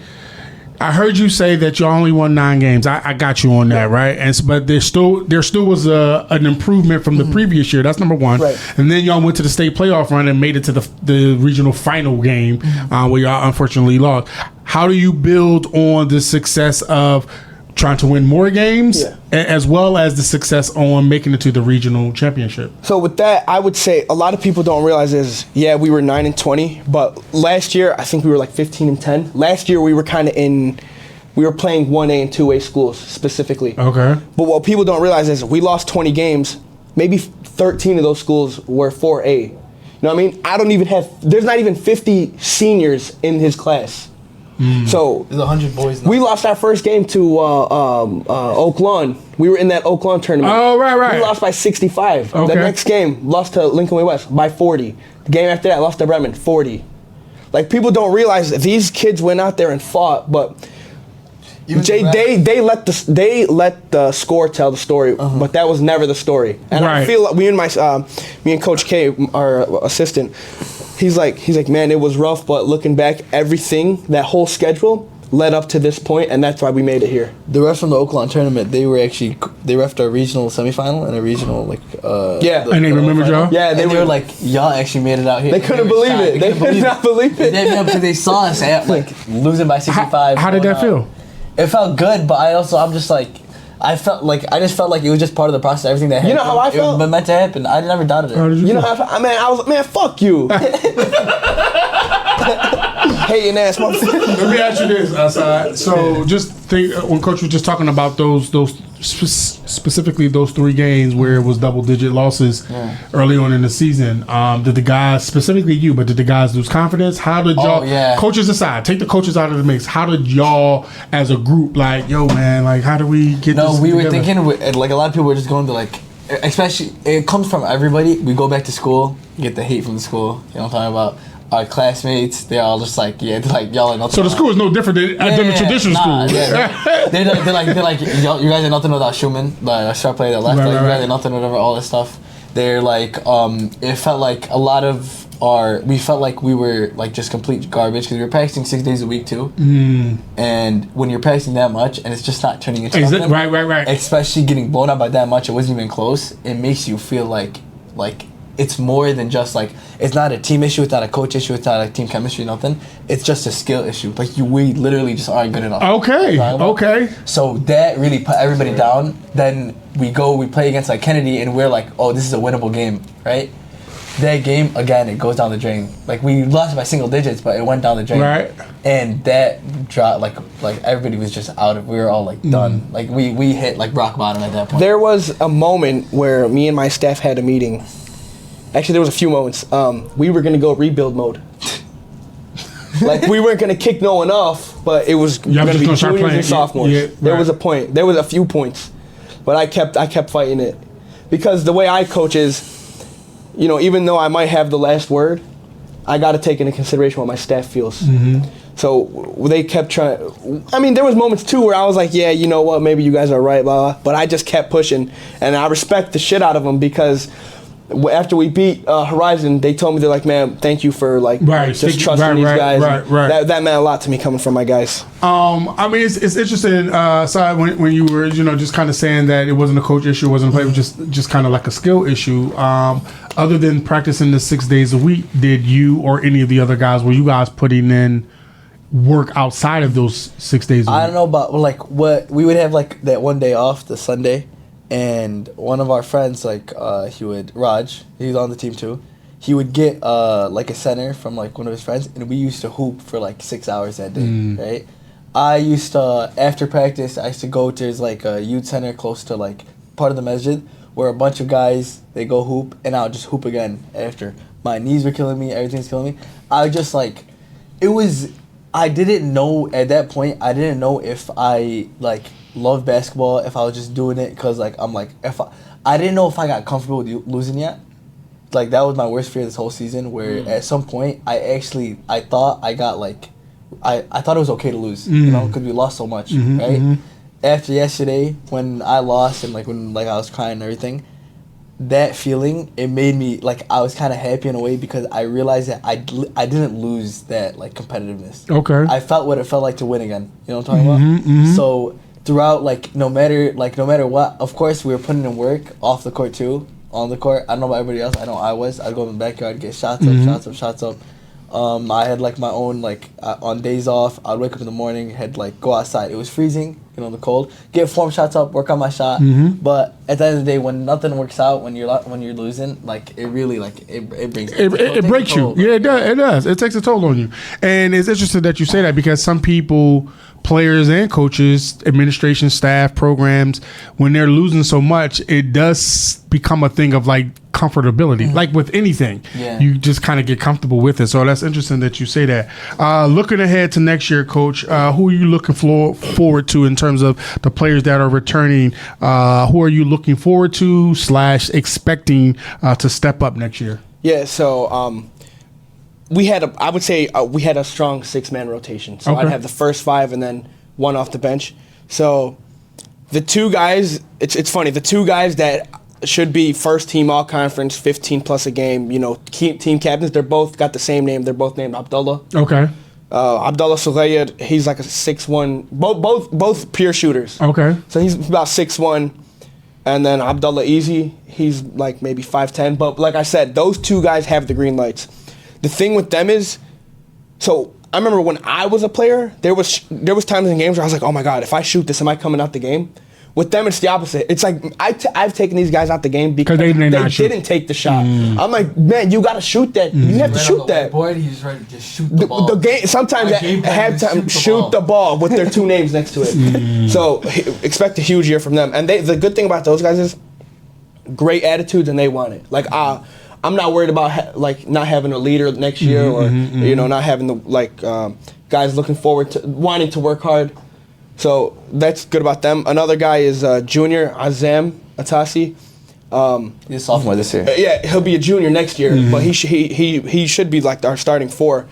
Speaker 1: that you only won 9 games. I got you on that, right? But there still was an improvement from the previous year. That's number 1.
Speaker 2: Right.
Speaker 1: And then y'all went to the state playoff run and made it to the regional final game, where y'all unfortunately lost. How do you build on the success of trying to win more games, as well as the success on making it to the regional championship?
Speaker 2: So with that, I would say a lot of people don't realize we were 9-20, but last year I think we were like 15-10. Last year we were we were playing 1A and 2A schools specifically.
Speaker 1: Okay.
Speaker 2: But what people don't realize is we lost 20 games. Maybe 13 of those schools were 4A. You know what I mean? There's not even 50 seniors in his class. So
Speaker 4: There's 100 boys now.
Speaker 2: we lost our first game to Oak Lawn. We were in that Oak Lawn tournament.
Speaker 1: Oh, right.
Speaker 2: We lost by 65.
Speaker 1: Okay.
Speaker 2: The next game, lost to Lincoln Way West by 40. The game after that, lost to Bremen, 40. Like, people don't realize that these kids went out there and fought, but they let the score tell the story, but that was never the story. And I feel like me and Coach K, our assistant, he's like, man, it was rough, but looking back, that whole schedule led up to this point, and that's why we made it here.
Speaker 3: The refs from the Oakland tournament, they refed our regional semifinal and a regional
Speaker 1: And they remembered y'all?
Speaker 2: Yeah,
Speaker 3: they were like, y'all actually made it out here.
Speaker 2: They couldn't believe it. They could not believe it.
Speaker 3: They saw us losing by 65.
Speaker 1: How did that feel?
Speaker 3: It felt good, but I'm just like,
Speaker 4: I just felt like it was just part of the process. Everything that happened.
Speaker 2: You know how I felt?
Speaker 4: It was meant to happen. I never doubted it.
Speaker 2: You know how I felt? I was like, man, fuck you. Hating ass motherfucker.
Speaker 1: Let me ask you this, Asad. So just think when Coach was just talking about those specifically those 3 games where it was double-digit losses early on in the season. Did the guys, specifically you, but did the guys lose confidence? How did y'all? Coaches aside, take the coaches out of the mix. How did y'all, as a group, like, yo, man, like, how do we get?
Speaker 4: No,
Speaker 1: this
Speaker 4: we
Speaker 1: together?
Speaker 4: were thinking like a lot of people were just going to like, especially it comes from everybody. We go back to school, get the hate from the school. You know what I'm talking about? Our classmates, they're all just like, they're like, y'all are nothing.
Speaker 1: So the school is no different than the traditional school.
Speaker 4: Yeah, they're like, y'all, you guys are nothing without Schumann, the sharp player that left.
Speaker 1: Right,
Speaker 4: like,
Speaker 1: right,
Speaker 4: you guys are nothing, whatever, all this stuff. They're like, it felt like a lot of we felt like we were like just complete garbage because we were practicing 6 days a week too. And when you're practicing that much and it's just not turning into something,
Speaker 1: right.
Speaker 4: especially getting blown up by that much, it wasn't even close. It makes you feel like it's more than just like, it's not a team issue, it's not a coach issue, it's not like team chemistry, nothing. It's just a skill issue. Like we literally just aren't good enough.
Speaker 1: Okay.
Speaker 4: So that really put everybody down. Then we play against like Kennedy and we're like, oh, this is a winnable game, right? That game, again, it goes down the drain. Like we lost by single digits, but it went down the drain.
Speaker 1: Right.
Speaker 4: And that dropped, like everybody was just out of, we were all like done. Like we hit like rock bottom at that point.
Speaker 2: There was a moment where me and my staff had a meeting. Actually, there was a few moments. We were going to go rebuild mode. Like, we weren't going to kick no one off, but it was going to be juniors and sophomores. There was a point. There was a few points. But I kept fighting it. Because the way I coach is, you know, even though I might have the last word, I got to take into consideration what my staff feels. So they kept trying. I mean, there was moments, too, where I was like, yeah, you know what, maybe you guys are right, blah, blah. But I just kept pushing. And I respect the shit out of them because after we beat Horizon, they told me, they're like, man, thank you for like just trusting these guys. That meant a lot to me coming from my guys.
Speaker 1: I mean, it's interesting, Saad, when you were, you know, just kind of saying that it wasn't a coach issue, it wasn't a play, it was just kind of like a skill issue. Other than practicing the 6 days a week, did you or any of the other guys, were you guys putting in work outside of those 6 days a week?
Speaker 4: I don't know about like what we would have like that one day off, the Sunday. And one of our friends, like, Raj, he's on the team too, he would get, like, a center from, like, one of his friends, and we used to hoop for, like, 6 hours that day, right? I used to, after practice, I used to go to, there's, like, a youth center close to, like, part of the masjid, where a bunch of guys, they go hoop, and I'll just hoop again after. My knees were killing me, everything's killing me. I just, like, I didn't know, at that point, I didn't know if I, like, love basketball, if I was just doing it because like I'm like, I didn't know if I got comfortable with losing yet. Like that was my worst fear this whole season, where at some point I thought I got like I thought it was okay to lose, you know, because we lost so much, right? After yesterday when I lost and like when like I was crying and everything, that feeling, it made me like, I was kind of happy in a way because I realized that I didn't lose that like competitiveness.
Speaker 1: Okay.
Speaker 4: I felt what it felt like to win again. You know what I'm talking about? So throughout, like no matter what, of course we were putting in work off the court too. On the court, I don't know about everybody else. I know I'd go in the backyard, get shots up. I had like my own like on days off, I'd wake up in the morning, had like go outside. It was freezing, you know, in the cold. Get form shots up, work on my shot. But at the end of the day, when nothing works out, when you're losing, like it really like it brings
Speaker 1: it breaks you. Yeah, it does. It takes a toll on you. And it's interesting that you say that because some people, players and coaches, administration, staff, programs, when they're losing so much, it does become a thing of like comfortability. Like with anything, you just kind of get comfortable with it. So that's interesting that you say that. Looking ahead to next year, Coach, who are you looking forward to in terms of the players that are returning? Who are you looking forward to / expecting to step up next year?
Speaker 2: Yeah, so we had a strong 6-man rotation. So I'd have the first 5 and then one off the bench. So the 2 guys, it's funny, the 2 guys that should be first team all conference, 15 plus a game, you know, team captains, they're both got the same name. They're both named Abdullah. Okay. Abdullah Sulayed, he's like a 6'1", both pure shooters. Okay. So he's about 6'1", and then Abdullah Easy, he's like maybe 5'10". But like I said, those 2 guys have the green lights. The thing with them is, so I remember when I was a player, there was times in games where I was like, oh my God, if I shoot this, am I coming out the game? With them, it's the opposite. It's like I've taken these guys out the game because they didn't take the shot. I'm like, man, you got to shoot that. You have to shoot that.
Speaker 4: Boy, he's ready to just shoot the ball.
Speaker 2: The game sometimes at halftime, shoot the ball with their two names next to it. So expect a huge year from them. And the good thing about those guys is great attitudes, and they want it. Like I'm not worried about not having a leader next year, or not having the guys looking forward to wanting to work hard. So that's good about them. Another guy is junior Azam Atasi.
Speaker 4: He's a sophomore this year.
Speaker 2: Yeah, he'll be a junior next year, but he should be like our starting four.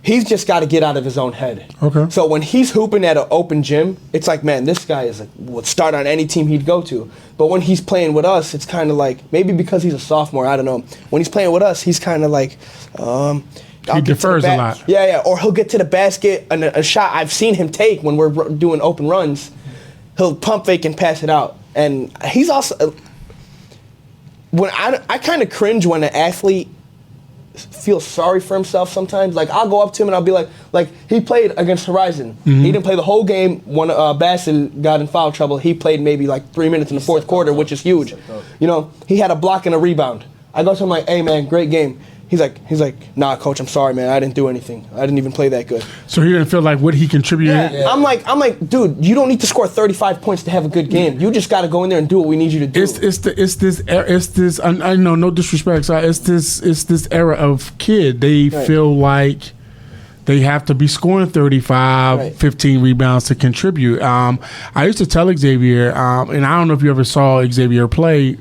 Speaker 2: He's just got to get out of his own head.
Speaker 1: Okay.
Speaker 2: So when he's hooping at an open gym, it's like, man, this guy would start on any team he'd go to. But when he's playing with us, it's kind of like, maybe because he's a sophomore, I don't know. When he's playing with us, he's kind of like,
Speaker 1: he defers a lot.
Speaker 2: Yeah. Or he'll get to the basket, and a shot I've seen him take when we're doing open runs, he'll pump fake and pass it out. And he's also, when I kind of cringe when an athlete feels sorry for himself sometimes. Like, I'll go up to him and I'll be like he played against Horizon. He didn't play the whole game. When Bassett got in foul trouble, he played maybe like 3 minutes in the fourth quarter, which is huge. He had a block and a rebound. I go to him like, hey man, great game. He's like, nah, coach, I'm sorry, man. I didn't do anything. I didn't even play that good.
Speaker 1: So he didn't feel like what he contributed.
Speaker 2: Yeah. I'm like, dude, you don't need to score 35 points to have a good game. You just got to go in there and do what we need you to do.
Speaker 1: It's this. I know, no disrespect. So it's this era of kid. They feel like they have to be scoring 35, 15 rebounds to contribute. I used to tell Xavier, and I don't know if you ever saw Xavier play.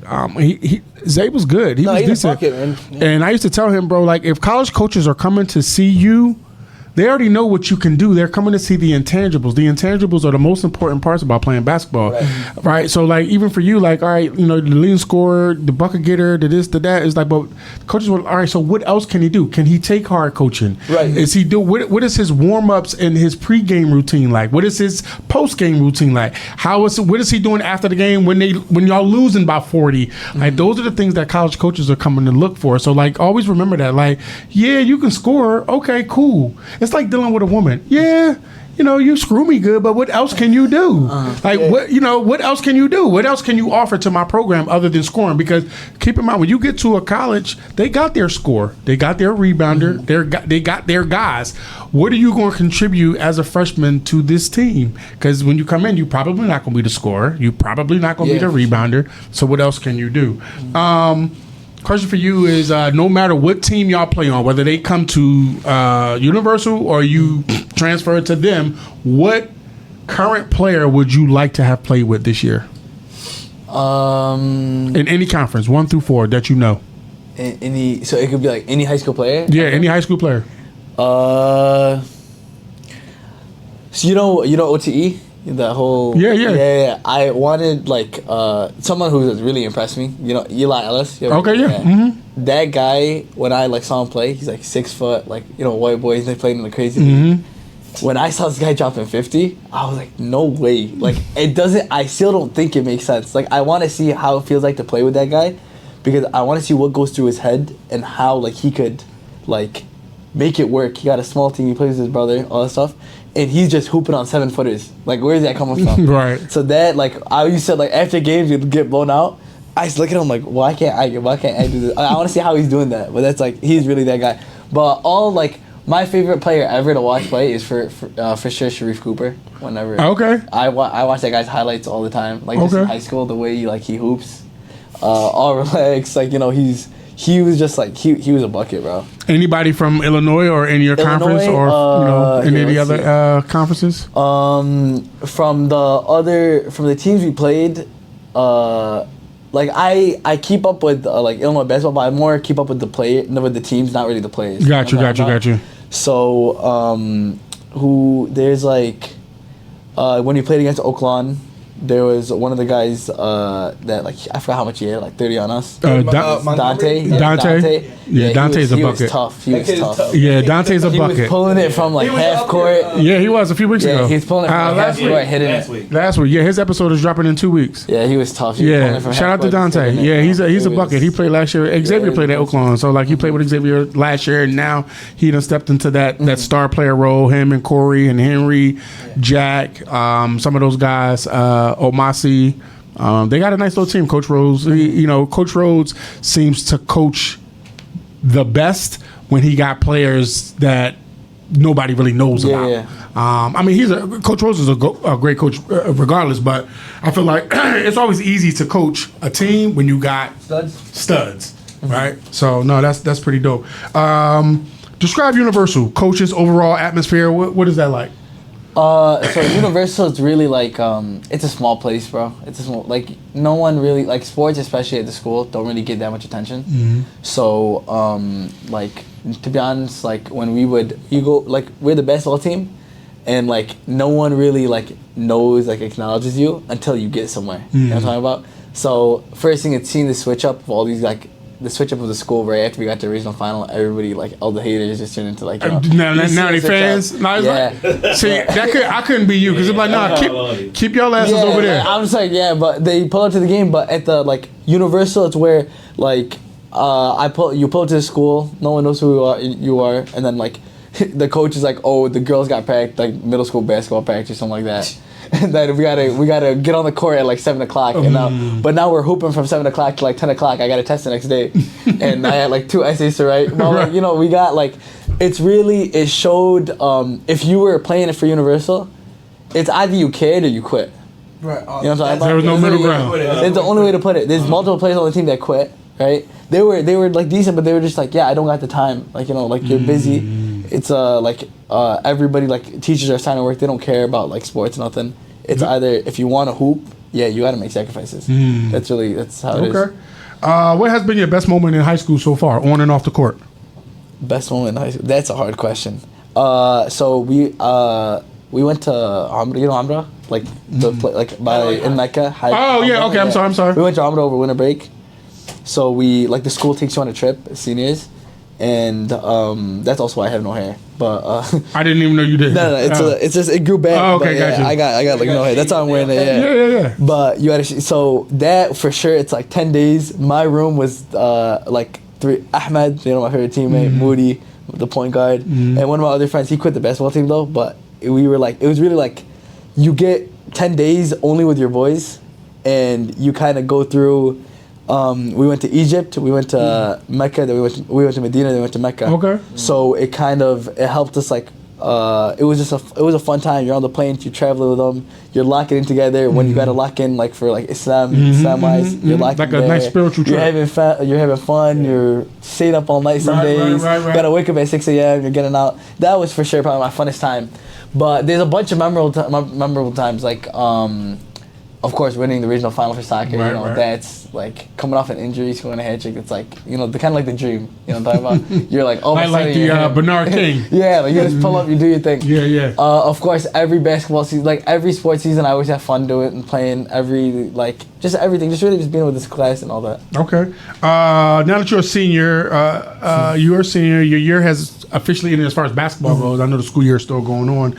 Speaker 1: Zay was good. He was decent.
Speaker 2: Bucket, man. Yeah.
Speaker 1: And I used to tell him, bro, like, if college coaches are coming to see you, they already know what you can do. They're coming to see the intangibles. The intangibles are the most important parts about playing basketball, right? So, like, even for you, like, all right, the leading scorer, the bucket getter, the this, the that, is like, but coaches will, all right, so what else can he do? Can he take hard coaching?
Speaker 2: Right.
Speaker 1: Is he what is his warm-ups and his pregame routine like? What is his postgame routine like? What is he doing after the game when y'all losing by 40? Like, those are the things that college coaches are coming to look for. So, like, always remember that. Like, yeah, you can score. Okay, cool. It's like dealing with a woman. Yeah, you screw me good, but what else can you do? What else can you do? What else can you offer to my program other than scoring? Because keep in mind, when you get to a college, they got their score, they got their rebounder, they got their guys. What are you going to contribute as a freshman to this team? Because when you come in, you're probably not going to be the scorer. You're probably not going to be the rebounder. So what else can you do? Question for you is, no matter what team y'all play on, whether they come to Universal or you transfer to them, what current player would you like to have played with this year? In any conference, 1 through 4 that you know.
Speaker 4: So it could be like any high school player?
Speaker 1: Yeah, any high school player.
Speaker 4: So you know OTE? That whole yeah. I wanted someone who has really impressed me. Eli Ellis. That guy, when I saw him play, he's like 6 foot, white boys. They played in the crazy league. When I saw this guy dropping 50, I was like, no way. It doesn't. I still don't think it makes sense. I want to see how it feels like to play with that guy, because I want to see what goes through his head and how he could make it work. He got a small team. He plays with his brother, all that stuff. And he's just hooping on 7-footers. Where is that coming from?
Speaker 1: Right.
Speaker 4: So that, I used to, after games, he'd get blown out. I used to look at him why can't I do this? I want to see how he's doing that. But that's, he's really that guy. But my favorite player ever to watch play is for sure Sharif Cooper. Whenever.
Speaker 1: Okay.
Speaker 4: I watch that guy's highlights all the time. Just in high school, the way he hoops. All relaxed. He was just he was a bucket, bro.
Speaker 1: Anybody from Illinois or in your conference or any of the other conferences?
Speaker 4: From the teams we played, I keep up with Illinois basketball, but I more keep up with the teams, not really the players.
Speaker 1: Got you.
Speaker 4: So there's when we played against Oakland, there was one of the guys that I forgot how much he had, 30 on us. Dante. Yeah, Dante's a bucket. He was tough.
Speaker 1: Yeah, Dante's a bucket.
Speaker 4: He was pulling it from half court.
Speaker 1: Yeah, he was a few weeks ago.
Speaker 4: He was pulling it from half court, hitting it.
Speaker 1: Last week. Yeah, his episode is dropping in 2 weeks.
Speaker 4: Yeah, he was tough.
Speaker 1: Shout out to Dante. Yeah, he's a bucket. He played last year. Xavier played at Oakland, so he played with Xavier last year, and now he done stepped into that star player role. Him and Corey and Henry, Jack, some of those guys. Omasi. They got a nice little team. Coach Rhodes, Coach Rhodes seems to coach the best when he got players that nobody really knows about.
Speaker 4: Yeah.
Speaker 1: Coach Rhodes is a great coach regardless, but I feel like it's always easy to coach a team when you got studs, right? So no, that's pretty dope. Describe Universal coaches overall atmosphere. What is that like?
Speaker 4: So Universal is really like it's a small place, bro. It's a small, like, no one really, like, sports, especially at the school, don't really get that much attention. So like, to be honest, like, when you go, like, we're the basketball team, and like no one really like knows, like, acknowledges you until you get somewhere. You know what I'm talking about? So first thing, it's seeing the switch up of all these, like, the switch up of the school right after we got to the regional final. Everybody, like, all the haters just turned into, like,
Speaker 1: now they fans. Now it's like, see, I couldn't be you because it's like, nah, keep your asses over there.
Speaker 4: I'm just like, but they pull up to the game, but at the, like, Universal, it's where, like, you pull up to the school, no one knows who you are, and then, like, the coach is like, oh, the girls got packed, like, middle school basketball practice or something like that. And then we gotta get on the court at like 7:00, and now we're hooping from 7:00 to like 10:00. I got a test the next day, and I had like 2 essays to write. But like, we got like, it showed if you were playing it for Universal, it's either you cared or you quit.
Speaker 2: Right.
Speaker 4: You know what I'm talking about?
Speaker 1: There was no middle ground.
Speaker 4: It's the only way to put it. There's multiple players on the team that quit. Right? They were like decent, but they were just like, I don't got the time. Like, like, you're busy. It's like everybody, like, teachers are signing work. They don't care about like sports, nothing. It's either if you want to hoop, you got to make sacrifices. That's how it is.
Speaker 1: Okay. What has been your best moment in high school so far, on and off the court?
Speaker 4: Best moment in high school? That's a hard question. So we went to Amra, Amra, like the in Mecca.
Speaker 1: Okay. I'm sorry.
Speaker 4: We went to Amra over winter break. So we, like, the school takes you on a trip, seniors, and that's also why I have no hair. But
Speaker 1: I didn't even know you did.
Speaker 4: No, it's just it grew back.
Speaker 1: Oh, okay,
Speaker 4: but,
Speaker 1: gotcha.
Speaker 4: I got like no hair. That's how I'm wearing it.
Speaker 1: Yeah.
Speaker 4: But you had so that for sure. It's like 10 days. My room was like 3. Ahmed, my favorite teammate, Moody, the point guard, and one of my other friends. He quit the basketball team though. But we were like, it was really like, you get 10 days only with your boys, and you kind of go through. We went to Egypt, we went to Mecca, then we went to Medina, then we went to Mecca.
Speaker 1: Okay.
Speaker 4: So it helped us, like, it was a fun time. You're on the plane, you travel with them, you're locking in together. When you gotta lock in, like, for like Islam-wise, you're locking
Speaker 1: like a nice spiritual trip.
Speaker 4: You're having fun. You're staying up all night some days.
Speaker 1: Right.
Speaker 4: Gotta wake up at 6 a.m. You're getting out. That was for sure probably my funnest time. But there's a bunch of memorable times, like, of course, winning the regional final for soccer, that's like coming off an injury, scoring a hat trick. It's like, the kind of like the dream. You know what I'm talking about? You're like, oh,
Speaker 1: like the Bernard King.
Speaker 4: Yeah, like, you just pull up, you do your thing.
Speaker 1: Yeah.
Speaker 4: Of course, every basketball season, like every sports season, I always have fun doing it and playing just everything, just really just being with this class and all that.
Speaker 1: Okay. Now that you're a senior, your year has officially ended as far as basketball goes. I know the school year is still going on.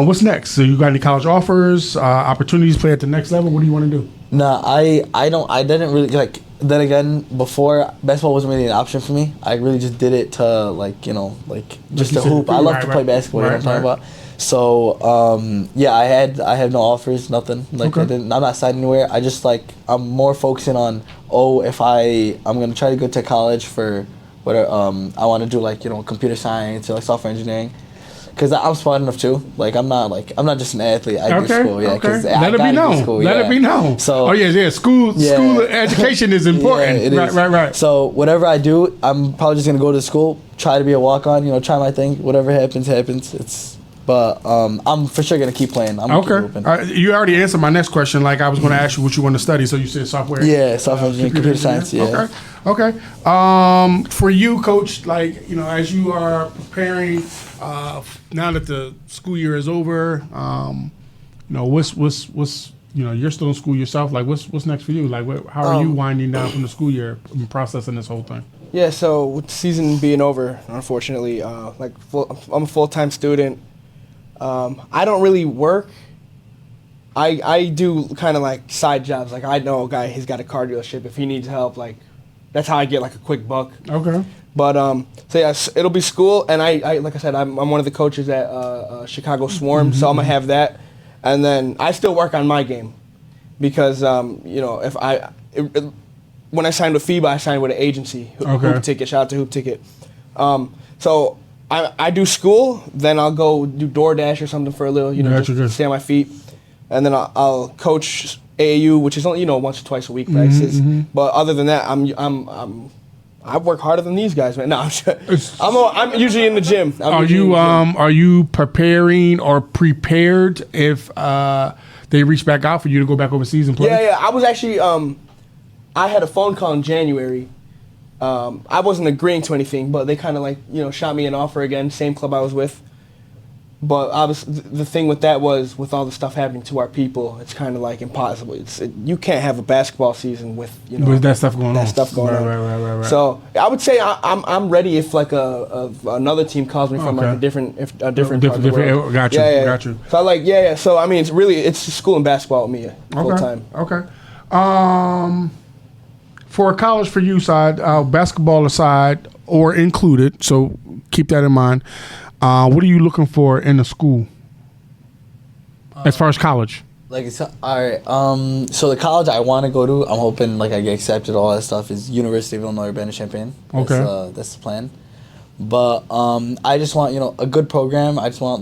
Speaker 1: What's next? So you got any college offers, opportunities to play at the next level? What do you want to do?
Speaker 4: No, I didn't really, like, then again, before, basketball wasn't really an option for me. I really just did it to, just to hoop. I love to play basketball, you know what I'm talking about? So, I have no offers, nothing. Like,
Speaker 1: okay.
Speaker 4: I'm not signed anywhere. I just, like, I'm more focusing on, I'm going to try to go to college for whatever, I want to do, like, computer science or, like, software engineering. Because I'm smart enough too. Like, I'm not just an athlete. I do school,
Speaker 1: Okay. Let it be known.
Speaker 4: So,
Speaker 1: School education is important.
Speaker 4: It is.
Speaker 1: Right.
Speaker 4: So whatever I do, I'm probably just gonna go to school, try to be a walk-on. Try my thing. Whatever happens. But I'm for sure gonna keep playing. I'm gonna keep hooping.
Speaker 1: You already answered my next question. Like, I was gonna ask you what you want to study. So you said software.
Speaker 4: Yeah, software engineering, computer science. Yeah.
Speaker 1: Okay. For you, Coach, like, as you are preparing, now that the school year is over, what's you're still in school yourself. Like, what's next for you? Like, how are you winding down from the school year and processing this whole thing?
Speaker 2: Yeah. So with the season being over, unfortunately, I'm a full-time student. I don't really work. I do kind of like side jobs. Like, I know a guy, he's got a car dealership. If he needs help, like, that's how I get like a quick buck.
Speaker 1: Okay.
Speaker 2: But so yeah, it'll be school, and I like I said, I'm one of the coaches at Chicago Swarm, so I'm gonna have that, and then I still work on my game. because if when I signed with FIBA, I signed with an agency, Hoop Ticket. Shout out to Hoop Ticket. So I do school, then I'll go do DoorDash or something for a little, just stay on my feet, and then I'll coach AAU, which is only once or twice a week practices. But other than that, I work harder than these guys, man. No, I'm usually in the gym.
Speaker 1: Are you preparing or prepared if they reach back out for you to go back overseas and play?
Speaker 2: Yeah. I was actually I had a phone call in January. I wasn't agreeing to anything, but they kind of shot me an offer again, same club I was with. But obviously, the thing with that was, with all the stuff happening to our people, it's kind of impossible. You can't have a basketball season with
Speaker 1: with that stuff going on.
Speaker 2: Right. So I would say I'm ready if another team calls me from a different part of the world.
Speaker 1: Got you.
Speaker 2: So So I mean, it's school and basketball with me full time.
Speaker 1: Okay. For college for you, Saad, basketball aside or included, so keep that in mind. What are you looking for in a school as far as college?
Speaker 4: All right. So the college I want to go to, I'm hoping I get accepted. All that stuff is University of Illinois Urbana-Champaign.
Speaker 1: Okay.
Speaker 4: That's the plan. But I just want a good program. I just want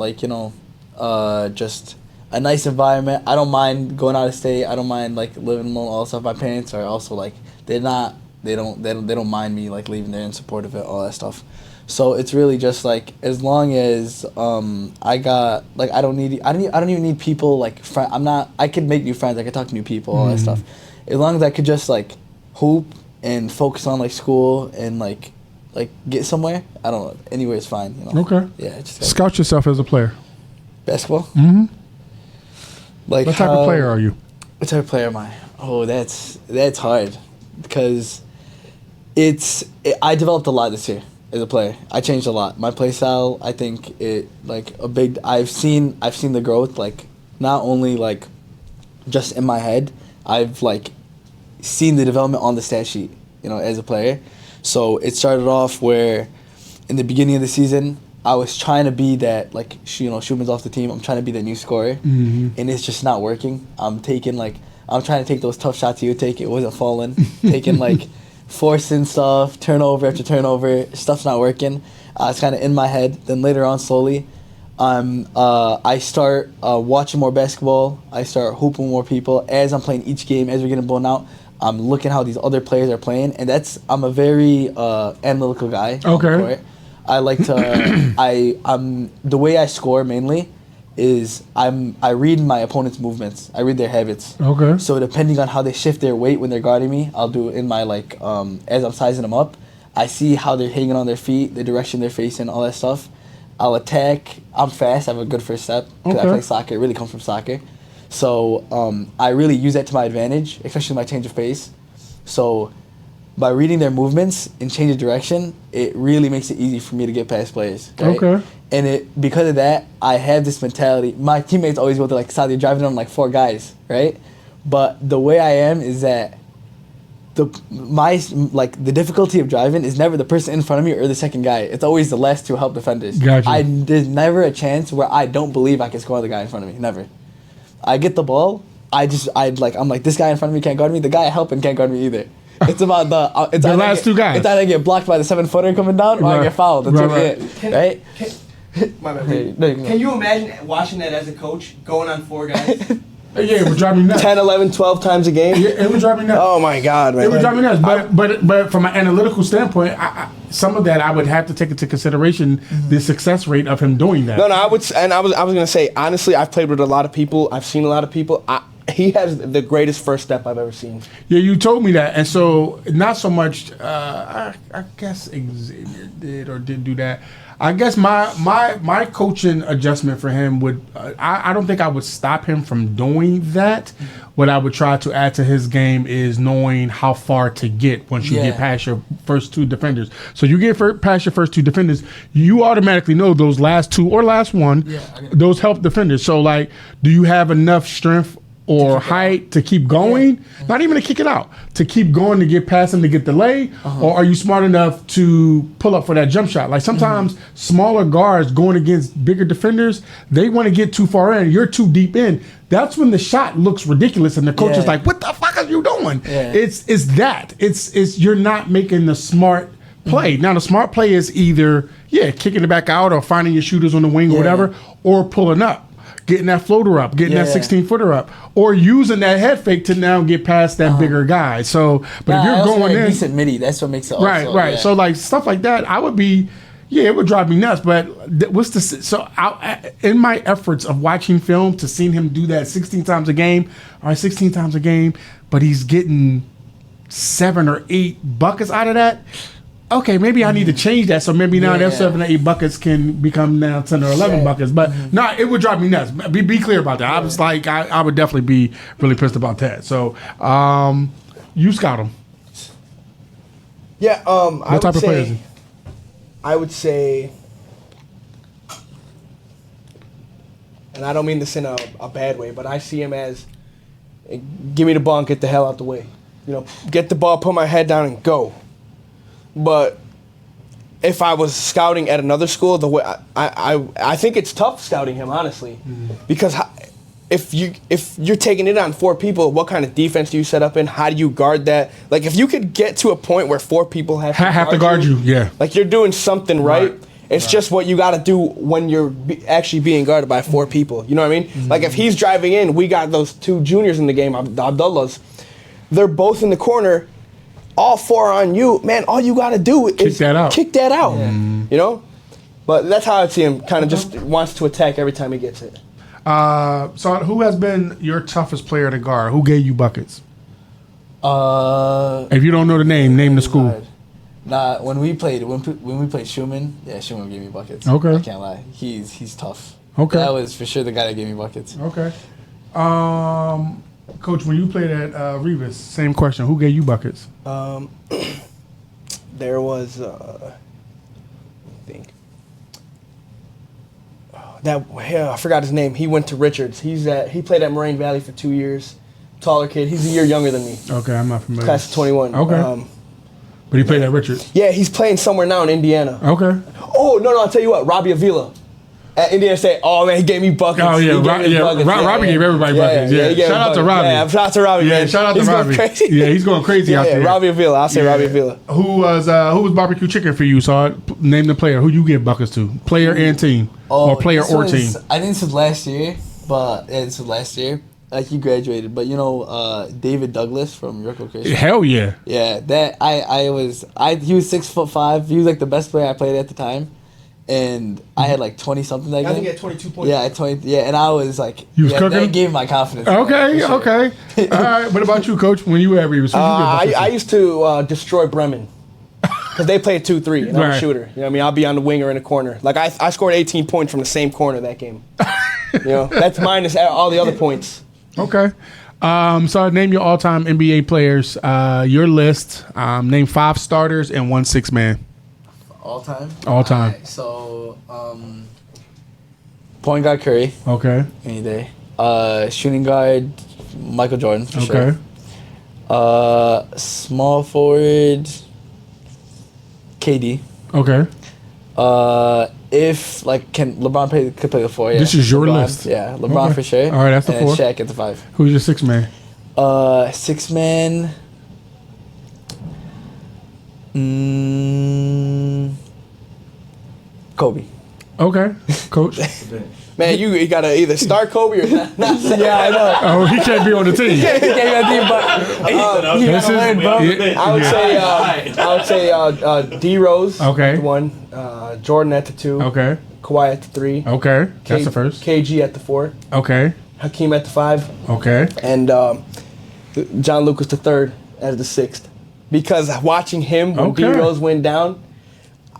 Speaker 4: just a nice environment. I don't mind going out of state. I don't mind living alone. All that stuff. My parents are also they don't mind me leaving there in support of it. All that stuff. So it's really just as long as I got I don't even need people I could make new friends. I could talk to new people. All that stuff. As long as I could just hoop and focus on school and get somewhere. I don't know. Anywhere is fine.
Speaker 1: Okay.
Speaker 4: Yeah.
Speaker 1: Scout yourself as a player.
Speaker 4: Basketball.
Speaker 1: Mm-hmm. What type of player are you?
Speaker 4: What type of player am I? Oh, that's hard because I developed a lot this year. As a player, I changed a lot. My play style, I think I've seen the growth, not only just in my head, I've seen the development on the stat sheet, as a player. So it started off where in the beginning of the season, I was trying to be that Schuman's off the team, I'm trying to be that new scorer, and it's just not working. I'm trying to take those tough shots you would take, it wasn't falling, taking forcing stuff, turnover after turnover, stuff's not working. It's kind of in my head. Then later on, slowly, I start watching more basketball. I start hooping more people. As I'm playing each game, as we're getting blown out, I'm looking how these other players are playing, and I'm a very analytical guy.
Speaker 1: Okay.
Speaker 4: I like to, the way I score mainly is I read my opponent's movements. I read their habits.
Speaker 1: Okay.
Speaker 4: So depending on how they shift their weight when they're guarding me, I'll do it in my as I'm sizing them up. I see how they're hanging on their feet, the direction they're facing, all that stuff. I'll attack. I'm fast. I have a good first step because I play soccer. It really comes from soccer. So I really use that to my advantage, especially my change of pace. So by reading their movements and change of direction, it really makes it easy for me to get past players. Right? Okay. And because of that, I have this mentality. My teammates always go to Saad, you're driving on 4 guys, right? But the way I am is that the difficulty of driving is never the person in front of me or the second guy. It's always the last 2 help defenders.
Speaker 1: Gotcha.
Speaker 4: There's never a chance where I don't believe I can score the guy in front of me. Never. I get the ball. I'm this guy in front of me can't guard me. The guy helping can't guard me either. It's about the
Speaker 1: last 2 guys.
Speaker 4: It's either I get blocked by the 7-footer coming down or I get fouled. That's it. Right?
Speaker 2: Can you imagine watching that as a coach, going on 4 guys?
Speaker 1: Yeah, it would drive me nuts.
Speaker 2: 10, 11, 12 times a game?
Speaker 1: Yeah, it would drive me nuts.
Speaker 2: Oh my God, man.
Speaker 1: It would drive me nuts. But from an analytical standpoint, some of that I would have to take into consideration the success rate of him doing that.
Speaker 2: No, I was gonna say, honestly, I've played with a lot of people, I've seen a lot of people. He has the greatest first step I've ever seen.
Speaker 1: Yeah, you told me that, and so not so much. I guess Xavier did or didn't do that. I guess my coaching adjustment for him would. I don't think I would stop him from doing that. What I would try to add to his game is knowing how far to get once you get past your first 2 defenders. So you get past your first 2 defenders, you automatically know those last 2 or last 1, those help defenders. So do you have enough strength or height to keep going? Not even to kick it out, to keep going, to get past him, to get the lay? Or are you smart enough to pull up for that jump shot? Like sometimes smaller guards going against bigger defenders, they want to get too far in. You're too deep in. That's when the shot looks ridiculous and the coach is like, what the fuck are you doing? It's that. It's you're not making the smart play. Now the smart play is either kicking it back out or finding your shooters on the wing or whatever, or pulling up, getting that floater up, getting that 16-footer up, or using that head fake to now get past that bigger guy. So, but if you're going in,
Speaker 4: decent midi, that's what makes it
Speaker 1: right.
Speaker 4: Yeah.
Speaker 1: So like stuff like that, I would be. Yeah, it would drive me nuts. But what's the in my efforts of watching film to seeing him do that 16 times a game, or 16 times a game, but he's getting 7 or 8 buckets out of that. Okay, maybe I need to change that. So maybe now that 7 or 8 buckets can become now 10 or 11 buckets. But no, it would drive me nuts. Be clear about that. I was like, I would definitely be really pissed about that. So you scout him.
Speaker 2: Yeah.
Speaker 1: What type of player is he?
Speaker 2: I would say, and I don't mean this in a bad way, but I see him as, give me the ball and get the hell out the way. You know, get the ball, put my head down and go. But if I was scouting at another school, the way I think it's tough scouting him, honestly, because if you're taking it on 4 people, what kind of defense do you set up in? How do you guard that? Like if you could get to a point where 4 people have to guard you, like you're doing something right. It's just what you got to do when you're actually being guarded by 4 people. You know what I mean? Like if he's driving in, we got those 2 juniors in the game, the Abdullahs. They're both in the corner. All 4 on you, man. All you got to do is kick that out. You know? But that's how I see him. Kind of just wants to attack every time he gets it.
Speaker 1: So who has been your toughest player to guard? Who gave you buckets? If you don't know the name the school.
Speaker 4: Nah, when we played Schumann, Schumann gave me buckets.
Speaker 1: Okay.
Speaker 4: I can't lie. He's tough.
Speaker 1: Okay.
Speaker 4: That was for sure the guy that gave me buckets.
Speaker 1: Okay. Coach, when you played at Revis, same question. Who gave you buckets?
Speaker 2: There was I forgot his name. He went to Richards. He played at Moraine Valley for 2 years. Taller kid. He's a year younger than me.
Speaker 1: Okay, I'm not familiar.
Speaker 2: Class of 21.
Speaker 1: Okay. But he played at Richards.
Speaker 2: Yeah, he's playing somewhere now in Indiana.
Speaker 1: Okay.
Speaker 2: Oh no, I'll tell you what. Robbie Avila at Indiana State. Oh man, he gave me buckets.
Speaker 1: Oh yeah, Robbie gave everybody buckets. Yeah. Shout out to Robbie.
Speaker 2: Yeah, shout out to Robbie.
Speaker 1: Yeah,
Speaker 2: man.
Speaker 1: shout out to Robbie. Yeah, he's going crazy out there.
Speaker 2: Robbie Avila. I'll say Robbie Avila.
Speaker 1: Who was barbecue chicken for you? So name the player. Who you give buckets to? Player and team, or player or team?
Speaker 4: I think this was last year, Like he graduated, but you know, David Douglas from York Christian.
Speaker 1: Hell yeah.
Speaker 4: Yeah, that he was 6'5". He was like the best player I played at the time, and I had like 20 something that game.
Speaker 2: I think he had 22 points.
Speaker 4: Yeah, at 20. Yeah, and I was like,
Speaker 1: cooking?
Speaker 4: That gave my confidence.
Speaker 1: Okay. All right. What about you, Coach? When you were at Revis,
Speaker 2: I used to destroy Bremen. Because they played 2-3, and I'm a shooter. You know what I mean? I'll be on the wing or in the corner. Like, I scored 18 points from the same corner that game. You know? That's minus all the other points.
Speaker 1: Okay. So name your all-time NBA players. Your list. Name 5 starters and 1 6-man.
Speaker 4: All time?
Speaker 1: All time.
Speaker 4: Right, so, point guard Curry.
Speaker 1: Okay.
Speaker 4: Any day. Shooting guard Michael Jordan, for
Speaker 1: sure.
Speaker 4: Small forward KD.
Speaker 1: Okay.
Speaker 4: If can LeBron could play the 4? Yeah.
Speaker 1: This is your
Speaker 4: LeBron,
Speaker 1: list.
Speaker 4: Yeah, LeBron for sure.
Speaker 1: All right, that's the
Speaker 4: and
Speaker 1: 4.
Speaker 4: Shaq at the 5.
Speaker 1: Who's your 6-man?
Speaker 4: 6-man. Kobe.
Speaker 1: Okay, Coach.
Speaker 2: Man, you gotta either start Kobe or not.
Speaker 4: Yeah, I know.
Speaker 1: Oh, he can't be on the team.
Speaker 2: I would say D Rose.
Speaker 1: Okay.
Speaker 2: At the 1, Jordan at the 2.
Speaker 1: Okay.
Speaker 2: Kawhi at the 3.
Speaker 1: Okay. That's the first.
Speaker 2: KG at the 4.
Speaker 1: Okay.
Speaker 2: Hakeem at the 5.
Speaker 1: Okay.
Speaker 2: And John Lucas the 3rd as the 6th. Because watching him when D Rose went down,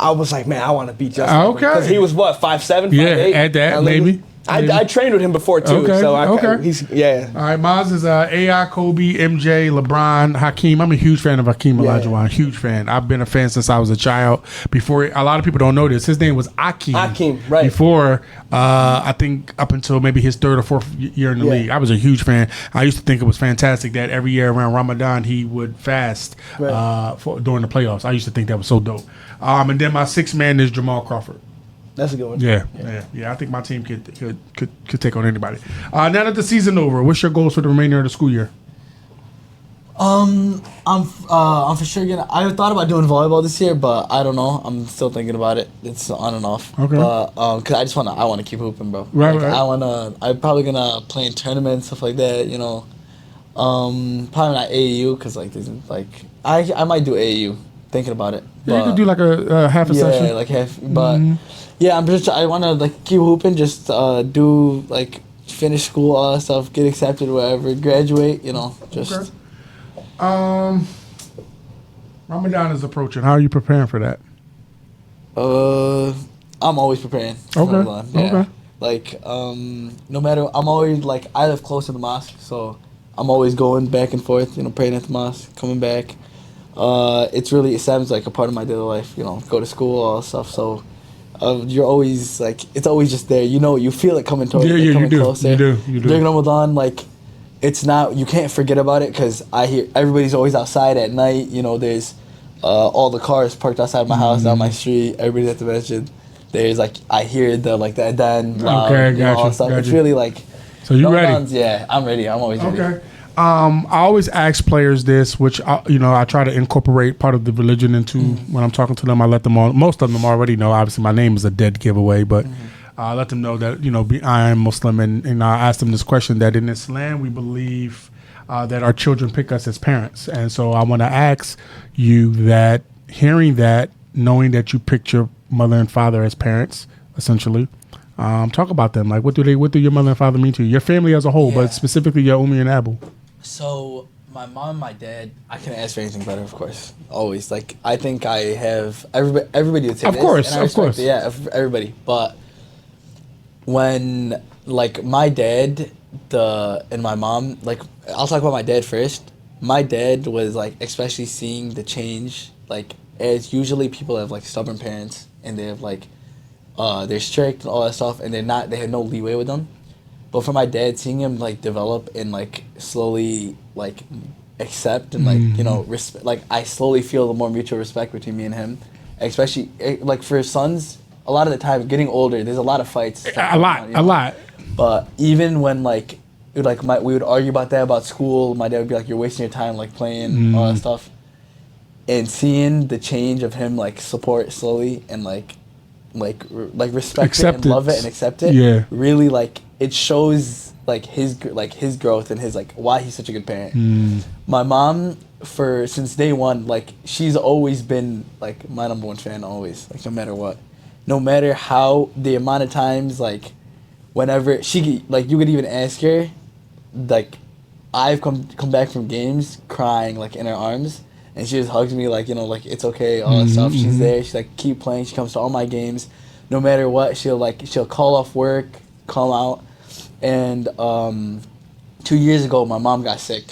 Speaker 2: I was like, man, I want to beat Justin.
Speaker 1: Okay.
Speaker 2: Because he was what, 5'7", 5'8"?
Speaker 1: Yeah, at that, maybe.
Speaker 2: I trained with him before too.
Speaker 1: Okay,
Speaker 2: So
Speaker 1: okay.
Speaker 2: he's yeah.
Speaker 1: All right, Maz is AI, Kobe, MJ, LeBron, Hakeem. I'm a huge fan of Hakeem Olajuwon. Huge fan. I've been a fan since I was a child. Before, a lot of people don't know this. His name was Akeem.
Speaker 2: Akeem, right.
Speaker 1: Before, I think up until maybe his third or fourth year in the league. I was a huge fan. I used to think it was fantastic that every year around Ramadan, he would fast during the playoffs. I used to think that was so dope. And then my sixth man is Jamal Crawford.
Speaker 2: That's a good one.
Speaker 1: Yeah. I think my team could take on anybody. Now that the season over, what's your goals for the remainder of the school year?
Speaker 4: I'm for sure gonna. I thought about doing volleyball this year, but I don't know. I'm still thinking about it. It's on and off.
Speaker 1: Okay.
Speaker 4: But cause I wanna keep hooping, bro.
Speaker 1: Right.
Speaker 4: I'm probably gonna play in tournaments, stuff like that. You know, probably not AAU, cause like there's like I might do AAU. Thinking about it.
Speaker 1: Yeah, you could do like a half a session.
Speaker 4: Yeah, like half. But yeah, I'm just. I wanna like keep hooping. Just do like finish school, all that stuff, get accepted, whatever, graduate. You know, just.
Speaker 1: Okay. Ramadan is approaching. How are you preparing for that?
Speaker 4: I'm always preparing.
Speaker 1: Okay.
Speaker 4: Ramadan. Yeah.
Speaker 1: Okay.
Speaker 4: Like, no matter, I'm always like, I live close to the mosque, so I'm always going back and forth, you know, praying at the mosque, coming back. It sounds like a part of my daily life, you know, go to school, all that stuff. So, you're always like, it's always just there, you know, you feel it coming towards you. Coming closer.
Speaker 1: You do.
Speaker 4: During Ramadan, like, it's not, you can't forget about it, because I hear everybody's always outside at night, you know, there's all the cars parked outside my house, down my street, everybody's at the masjid. There's like, I hear the adhan loud,
Speaker 1: okay,
Speaker 4: you know, all that stuff. It's really like,
Speaker 1: so you ready?
Speaker 4: Yeah, I'm ready. I'm always ready.
Speaker 1: Okay. I always ask players this, which I try to incorporate part of the religion into when I'm talking to them. I let them all. Most of them already know. Obviously, my name is a dead giveaway, but I let them know that I am Muslim, and I ask them this question: that in Islam we believe that our children pick us as parents, and so I want to ask you that, hearing that, knowing that you picked your mother and father as parents, essentially. Talk about them. Like, what do your mother and father mean to you? Your family as a whole, but specifically your Ummi and Abu.
Speaker 4: So my mom and my dad, I couldn't ask for anything better, of course. Always. Like, I think I have everybody would say
Speaker 1: of
Speaker 4: this.
Speaker 1: Course,
Speaker 4: and I
Speaker 1: of course.
Speaker 4: it, yeah, everybody. But when, like, my dad and my mom, like, I'll talk about my dad first. My dad was, like, especially seeing the change, like, as usually people have, like, stubborn parents, and they have, like, they're strict and all that stuff, and they have no leeway with them. But for my dad, seeing him like develop and like slowly like accept and like respect, like I slowly feel the more mutual respect between me and him, especially like for sons. A lot of the time, getting older, there's a lot of fights.
Speaker 1: A lot.
Speaker 4: But even when like we would argue about school, my dad would be like, "You're wasting your time like playing all that stuff," and seeing the change of him like support slowly and like respect it and love it and accept it.
Speaker 1: Yeah.
Speaker 4: Really like it shows like his growth and his like why he's such a good parent. My mom since day one, like she's always been like my number one fan, always, like no matter how the amount of times, like whenever she like you could even ask her, like I've come back from games crying like in her arms. And she just hugs me like, like it's okay, all that stuff. She's there. She's like, keep playing. She comes to all my games. No matter what, she'll call off work, come out. And 2 years ago, my mom got sick.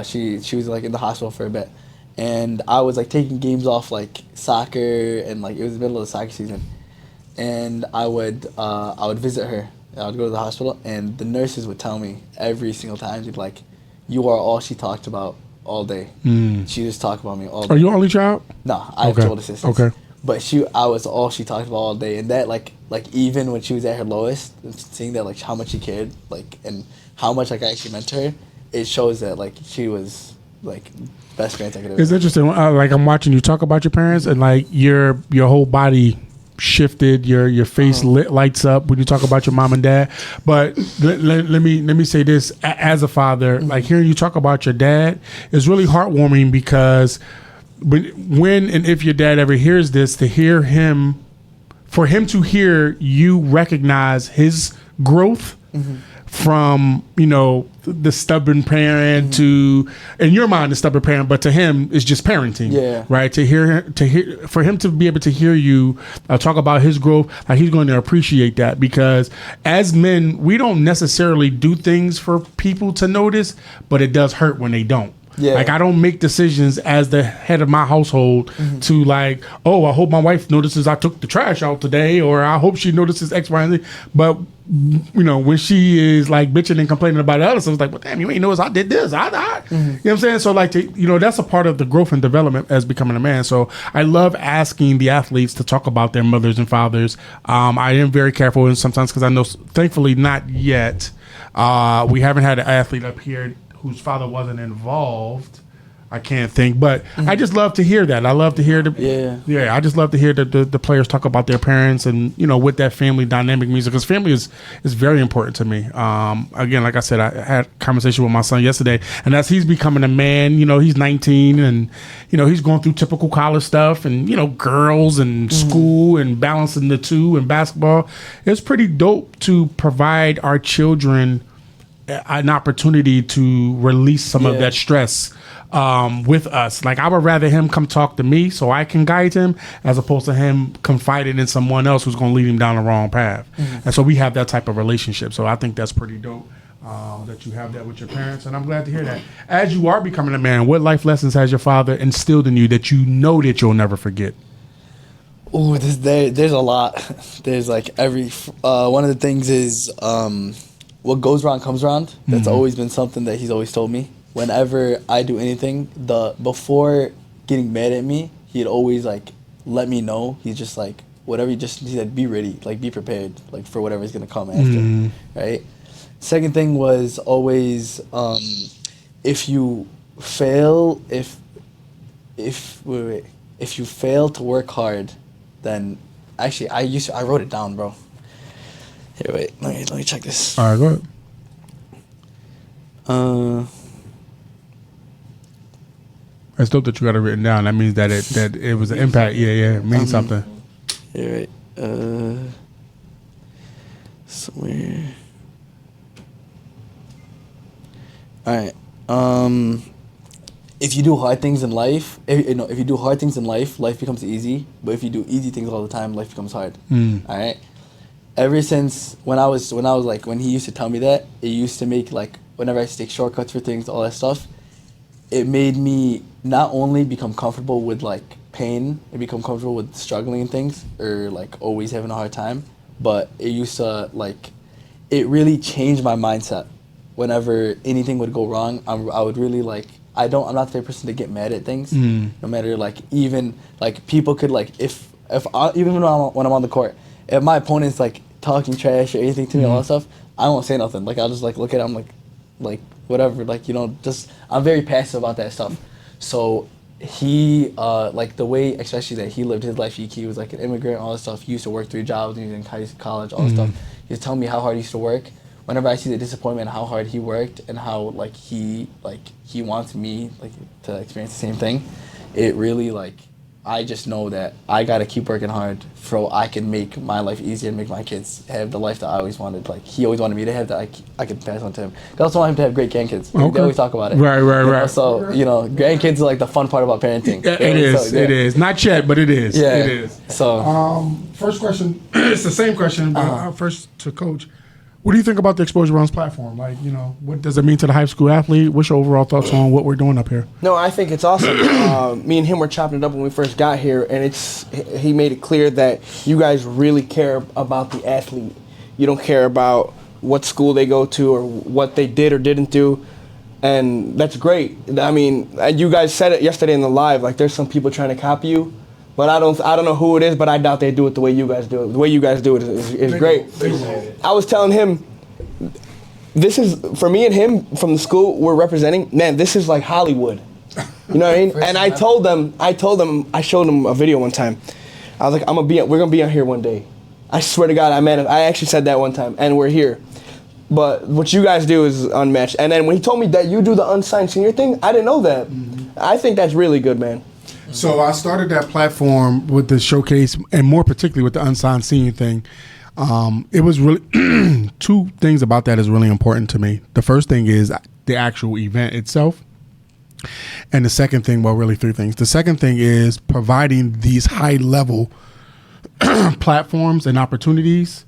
Speaker 4: She was like in the hospital for a bit. And I was like taking games off like soccer, and like it was the middle of the soccer season. And I would visit her. I would go to the hospital, and the nurses would tell me every single time, they'd like, you are all she talked about all day. She just talked about me all day.
Speaker 1: Are you only child?
Speaker 4: No, I have two older sisters.
Speaker 1: Okay.
Speaker 4: But I was all she talked about all day, and that like even when she was at her lowest, seeing that like how much she cared, like and how much like I actually meant to her, it shows that like she was like best parents I could ever.
Speaker 1: It's interesting. Like I'm watching you talk about your parents, and like your whole body shifted, your face lights up when you talk about your mom and dad. But let me say this, as a father, like hearing you talk about your dad is really heartwarming, because when and if your dad ever hears this, to hear him, for him to hear you recognize his growth from, you know, the stubborn parent to, in your mind, the stubborn parent, but to him, it's just parenting.
Speaker 4: Yeah.
Speaker 1: Right. To hear, for him to be able to hear you talk about his growth, like he's going to appreciate that, because as men, we don't necessarily do things for people to notice, but it does hurt when they don't.
Speaker 4: Yeah.
Speaker 1: Like, I don't make decisions as the head of my household to like, oh, I hope my wife notices I took the trash out today, or I hope she notices X, Y, and Z. But, you know, when she is like bitching and complaining about the other stuff, it's like, well, damn, you ain't noticed I did this. You know what I'm saying? So like, you know, that's a part of the growth and development as becoming a man. So I love asking the athletes to talk about their mothers and fathers. I am very careful, and sometimes, because I know, thankfully not yet, we haven't had an athlete up here whose father wasn't involved. I can't think, but I just love to hear that. I love to hear I just love to hear the players talk about their parents and, you know, what that family dynamic means, because family is very important to me. Again, like I said, I had a conversation with my son yesterday, and as he's becoming a man, you know, he's 19 and, you know, he's going through typical college stuff and, you know, girls and school and balancing the two and basketball. It's pretty dope to provide our children an opportunity to release some of that stress with us. Like, I would rather him come talk to me so I can guide him, as opposed to him confiding in someone else who's going to lead him down the wrong path. And so we have that type of relationship. So I think that's pretty dope that you have that with your parents, and I'm glad to hear that. As you are becoming a man, what life lessons has your father instilled in you that you know that you'll never forget?
Speaker 4: Oh, there's a lot. There's like every one of the things is what goes around comes around. That's always been something that he's always told me. Whenever I do anything, before getting mad at me, he'd always like let me know. He's just like, whatever, he said, be ready, like be prepared, like for whatever's gonna come after, right? Second thing was always, if you fail, if you fail to work hard, then actually I wrote it down, bro. Here, wait, let me check this.
Speaker 1: All right, go ahead. It's dope that you got it written down. That means that it was an impact. Yeah, it means something.
Speaker 4: Here, wait. Somewhere. All right. If you do hard things in life, if you do hard things in life, life becomes easy. But if you do easy things all the time, life becomes hard. All right. Ever since when he used to tell me that, it used to make, like, whenever I used to take shortcuts for things, all that stuff, it made me not only become comfortable with like pain and become comfortable with struggling and things, or like always having a hard time, but it used to like, it really changed my mindset. Whenever anything would go wrong, I would really like, I'm not the type of person to get mad at things, no matter like, even like people could like, if even when I'm on the court, if my opponent's like talking trash or anything to me, all that stuff, I won't say nothing. Like, I'll just like look at him like whatever, like, you know, just, I'm very passive about that stuff. So he, like the way, especially that he lived his life, he was like an immigrant, all that stuff. He used to work 3 jobs, he was in college, all that stuff. He was telling me how hard he used to work. Whenever I see the disappointment, how hard he worked and how like he wants me like to experience the same thing, it really like, I just know that I gotta keep working hard so I can make my life easier and make my kids have the life that I always wanted. Like, he always wanted me to have that I could pass on to him. I also want him to have great grandkids.
Speaker 1: Okay.
Speaker 4: They always talk about it.
Speaker 1: Right.
Speaker 4: So, you know, grandkids are like the fun part about parenting.
Speaker 1: It is. Not yet, but it is.
Speaker 4: Yeah.
Speaker 1: It is.
Speaker 4: So,
Speaker 1: first question, it's the same question, but first to Coach. What do you think about the Xposure Runs platform? Like, you know, what does it mean to the high school athlete? What's your overall thoughts on what we're doing up here?
Speaker 2: No, I think it's awesome. Me and him were chopping it up when we first got here, and he made it clear that you guys really care about the athlete. You don't care about what school they go to or what they did or didn't do, and that's great. I mean, you guys said it yesterday in the live, like there's some people trying to copy you, but I don't know who it is, but I doubt they do it the way you guys do it. The way you guys do it is great. I was telling him, this is, for me and him from the school we're representing, man, this is like Hollywood. You know what I mean? And I told them, I showed them a video one time. I was like, we're gonna be out here one day. I swear to God, I actually said that one time, and we're here. But what you guys do is unmatched. And then when he told me that you do the unsigned senior thing, I didn't know that. I think that's really good, man.
Speaker 1: So I started that platform with the showcase, and more particularly with the unsigned senior thing. It was really two things about that is really important to me. The first thing is the actual event itself. And the second thing, well, really three things. The second thing is providing these high level platforms and opportunities.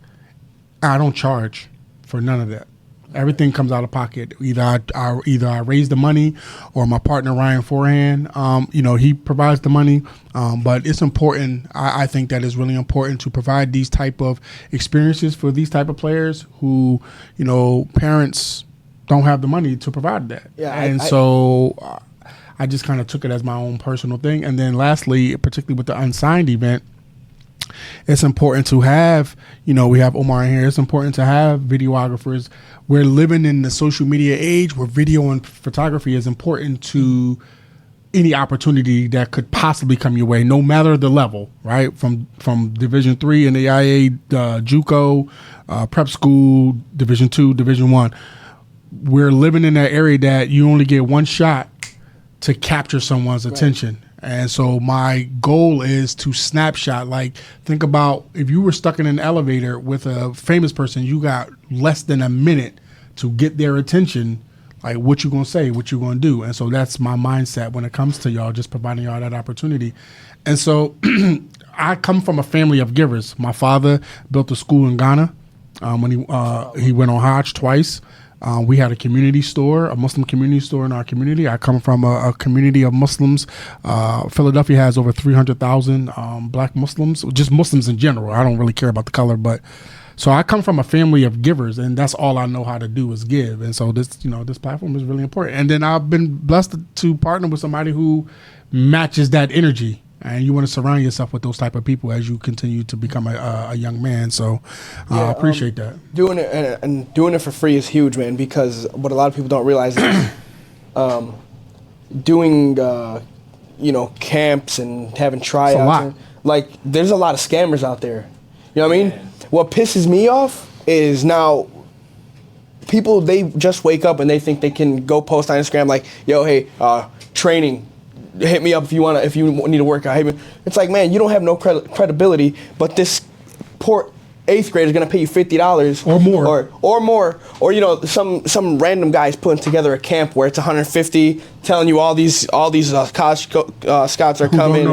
Speaker 1: I don't charge for none of that. Everything comes out of pocket. Either I raise the money, or my partner Ryan Forehand, he provides the money. But it's important. I think that is really important to provide these type of experiences for these type of players who, parents don't have the money to provide that.
Speaker 2: Yeah,
Speaker 1: I just kind of took it as my own personal thing. And then lastly, particularly with the unsigned event, it's important to have, we have Omar in here. It's important to have videographers. We're living in the social media age where video and photography is important to any opportunity that could possibly come your way, no matter the level, right? From Division III in the IA, JUCO, prep school, Division II, Division I. We're living in that area that you only get one shot to capture someone's attention. And so my goal is to snapshot. Like, think about if you were stuck in an elevator with a famous person, you got less than a minute to get their attention. Like, what you gonna say, what you gonna do. And so that's my mindset when it comes to y'all, just providing y'all that opportunity. And so I come from a family of givers. My father built a school in Ghana when he went on Hajj twice. We had a community store, a Muslim community store in our community. I come from a community of Muslims. Philadelphia has over 300,000 black Muslims, just Muslims in general. I don't really care about the color, but so I come from a family of givers, and that's all I know how to do is give. And so this platform is really important. And then I've been blessed to partner with somebody who matches that energy. And you want to surround yourself with those type of people as you continue to become a young man. So I appreciate that.
Speaker 2: Doing it and doing it for free is huge, man, because what a lot of people don't realize is doing, camps and having tryouts. There's a lot of scammers out there. You know what I mean?
Speaker 5: Yeah.
Speaker 2: What pisses me off is now people, they just wake up and they think they can go post on Instagram like, yo, hey, training. Hit me up if you need to work out. It's like, man, you don't have no credibility, but this poor 8th grader is gonna pay you $50 or more, or some random guys putting together a camp where it's $150, telling you all these college scouts are coming.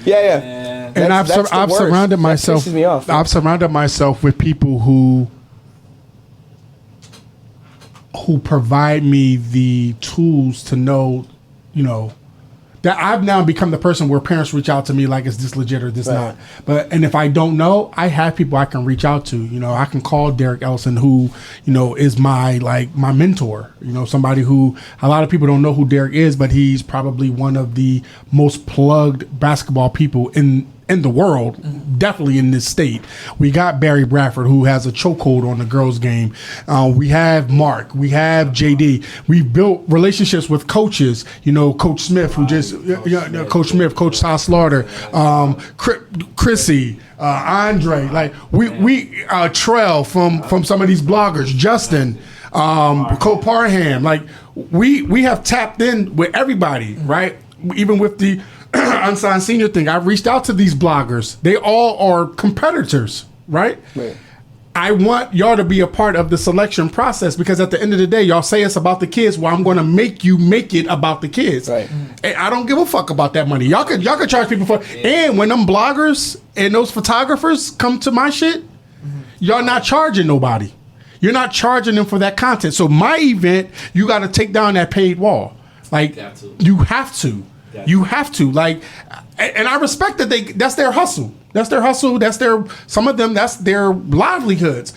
Speaker 2: Yeah.
Speaker 1: And I've surrounded myself.
Speaker 2: That pisses me off.
Speaker 1: I've surrounded myself with people who provide me the tools to know, that I've now become the person where parents reach out to me like, is this legit or this not? And if I don't know, I have people I can reach out to. I can call Derek Ellison, who, is my mentor. Somebody who a lot of people don't know who Derek is, but he's probably one of the most plugged basketball people in the world, definitely in this state. We got Barry Bradford, who has a chokehold on the girls' game. We have Mark. We have JD. We've built relationships with coaches. Coach Smith, who just Coach Smith, Coach Todd Slaughter, Chrissy, Andre. Like we Trell from some of these bloggers, Justin, Cole Parham. Like we have tapped in with everybody, right? Even with the unsigned senior thing, I've reached out to these bloggers. They all are competitors, right? I want y'all to be a part of the selection process, because at the end of the day, y'all say it's about the kids. Well, I'm going to make you make it about the kids.
Speaker 2: Right.
Speaker 1: And I don't give a fuck about that money. Y'all could charge people for it. And when them bloggers and those photographers come to my shit, y'all not charging nobody. You're not charging them for that content. So my event, you got to take down that paid wall. Like, you have to. You have to, and I respect that that's their hustle. That's some of them, that's their livelihoods.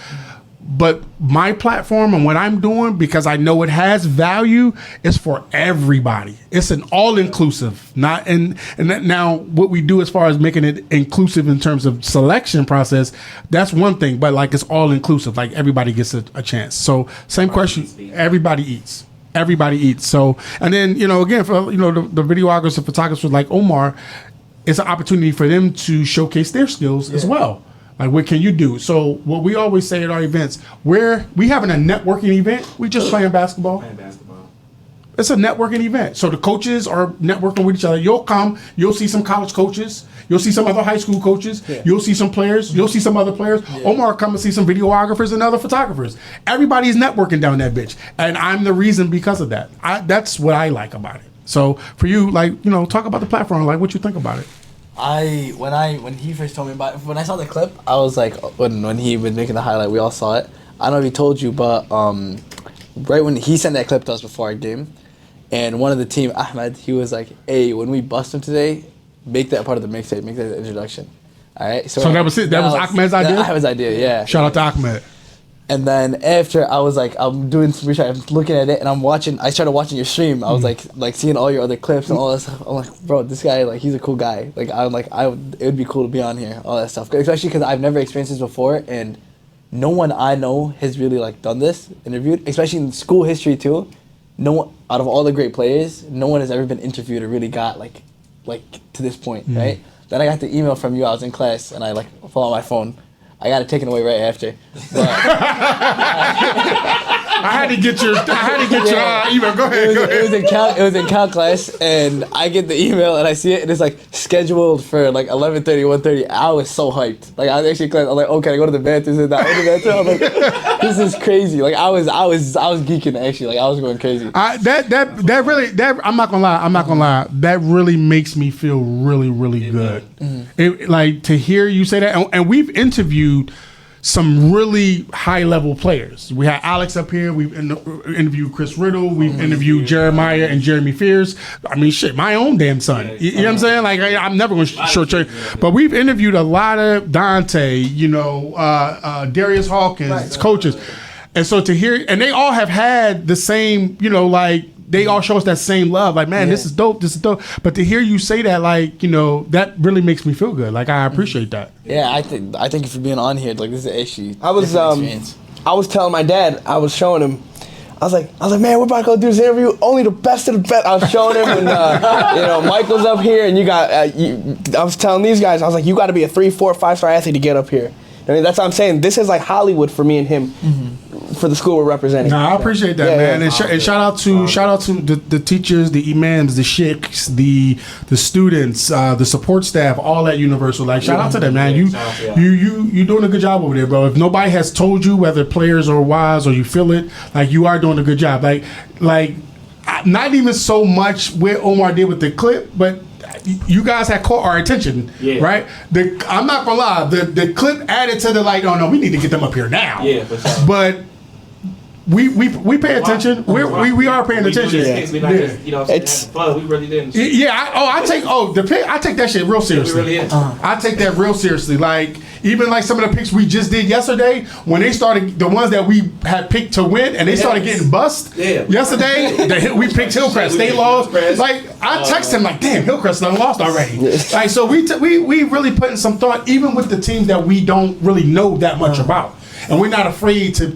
Speaker 1: But my platform and what I'm doing, because I know it has value, is for everybody. It's an all-inclusive, now what we do as far as making it inclusive in terms of selection process, that's one thing, but it's all-inclusive. Like, everybody gets a chance. So same question, everybody eats. So, and then, again, for, the videographers and photographers like Omar, it's an opportunity for them to showcase their skills as well. Like, what can you do? So what we always say at our events, where we having a networking event, we just playing basketball. It's a networking event. So the coaches are networking with each other. You'll come, you'll see some college coaches, you'll see some other high school coaches, you'll see some players, you'll see some other players. Omar come and see some videographers and other photographers. Everybody's networking down that bitch. And I'm the reason because of that. That's what I like about it. So for you, like, you know, talk about the platform, like what you think about it.
Speaker 4: When he first told me about it, when I saw the clip, I was like, when he was making the highlight, we all saw it. I don't know if he told you, but right when he sent that clip to us before our game, and one of the team, Ahmed, he was like, hey, when we bust him today, make that part of the mixtape, make that the introduction. All right?
Speaker 1: So that was it? That was Ahmed's idea?
Speaker 4: Ahmed's idea, yeah.
Speaker 1: Shout out to Ahmed.
Speaker 4: And then after, I was like, I'm doing some research, I'm looking at it, and I started watching your stream. I was like seeing all your other clips and all that stuff. I'm like, bro, this guy, like, he's a cool guy. Like, it would be cool to be on here, all that stuff. Especially because I've never experienced this before, and no one I know has really, like, done this, interviewed, especially in school history, too. No one, out of all the great players, no one has ever been interviewed or really got, like to this point, right? Then I got the email from you, I was in class, and I, like, fell on my phone. I got it taken away right after. But,
Speaker 1: I had to get your email. Go ahead.
Speaker 4: It was in calc class, and I get the email and I see it, and it's like scheduled for like 11:30, 1:30. I was so hyped. Like I was actually, I'm like, okay, I go to the bathroom. And I go to the bathroom. I'm like, this is crazy. Like I was geeking actually. Like I was going crazy.
Speaker 1: That really I'm not gonna lie. That really makes me feel really, really good. It, like to hear you say that, and we've interviewed some really high level players. We had Alex up here. We've interviewed Chris Riddle. We've interviewed Jeremiah and Jeremy Fears. I mean, shit, my own damn son. You know what I'm saying? Like, I'm never going to shortchange. But we've interviewed a lot of Dante, you know, Darius Hawkins, coaches. And so to hear, and they all have had the same, you know, like, they all show us that same love. Like, man, this is dope. This is dope. But to hear you say that, like, you know, that really makes me feel good. Like, I appreciate that.
Speaker 4: Yeah, I thank you for being on here. Like, this is actually
Speaker 2: I was telling my dad, I was showing him, I was like, man, we're about to go do this interview. Only the best of the best. I was showing him, and you know, Michael's up here, and you got. I was telling these guys, I was like, you got to be a 3, 4, 5-star athlete to get up here. I mean, that's what I'm saying. This is like Hollywood for me and him, for the school we're representing.
Speaker 1: No, I appreciate that, man. And shout out to the teachers, the imams, the sheikhs, the students, the support staff, all at Universal. Like, shout out to them, man. You doing a good job over there, bro. If nobody has told you, whether players or wives, or you feel it, like, you are doing a good job. Like not even so much what Omar did with the clip, but you guys had caught our attention, right? I'm not gonna lie, the clip added to the, like, oh no, we need to get them up here now. Yeah, for sure. But we pay attention. We are paying attention.
Speaker 5: We not just, you know, it's fun. We really didn't.
Speaker 1: I take that shit real seriously.
Speaker 5: Really is.
Speaker 1: I take that real seriously. Like, even like some of the picks we just did yesterday, when they started, the ones that we had picked to win, and they started getting bust. Yesterday, we picked Hillcrest. They lost. Like, I texted him like, damn, Hillcrest done lost already. Like, so we really put in some thought, even with the teams that we don't really know that much about. And we're not afraid to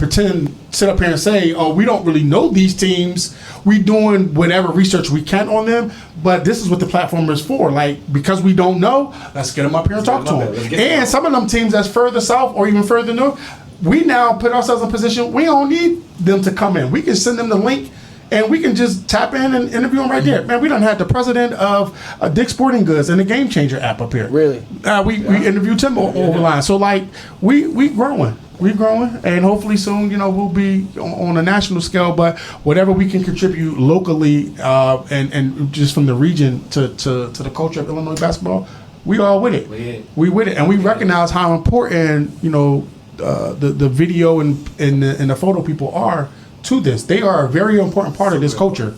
Speaker 1: sit up here and say, oh, we don't really know these teams. We doing whatever research we can on them, but this is what the platform is for. Like, because we don't know, let's get them up here and talk to them. And some of them teams that's further south or even further north, we now put ourselves in a position, we don't need them to come in. We can send them the link, and we can just tap in and interview them right there. Man, we done had the president of Dick's Sporting Goods and the Game Changer app up here.
Speaker 2: Really?
Speaker 1: We interviewed him over line. So, like, we growing. We're growing, and hopefully soon, you know, we'll be on a national scale. But whatever we can contribute locally, and just from the region to the culture of Illinois basketball, we all with it. We with it, and we recognize how important, you know, the video and the photo people are to this. They are a very important part of this culture.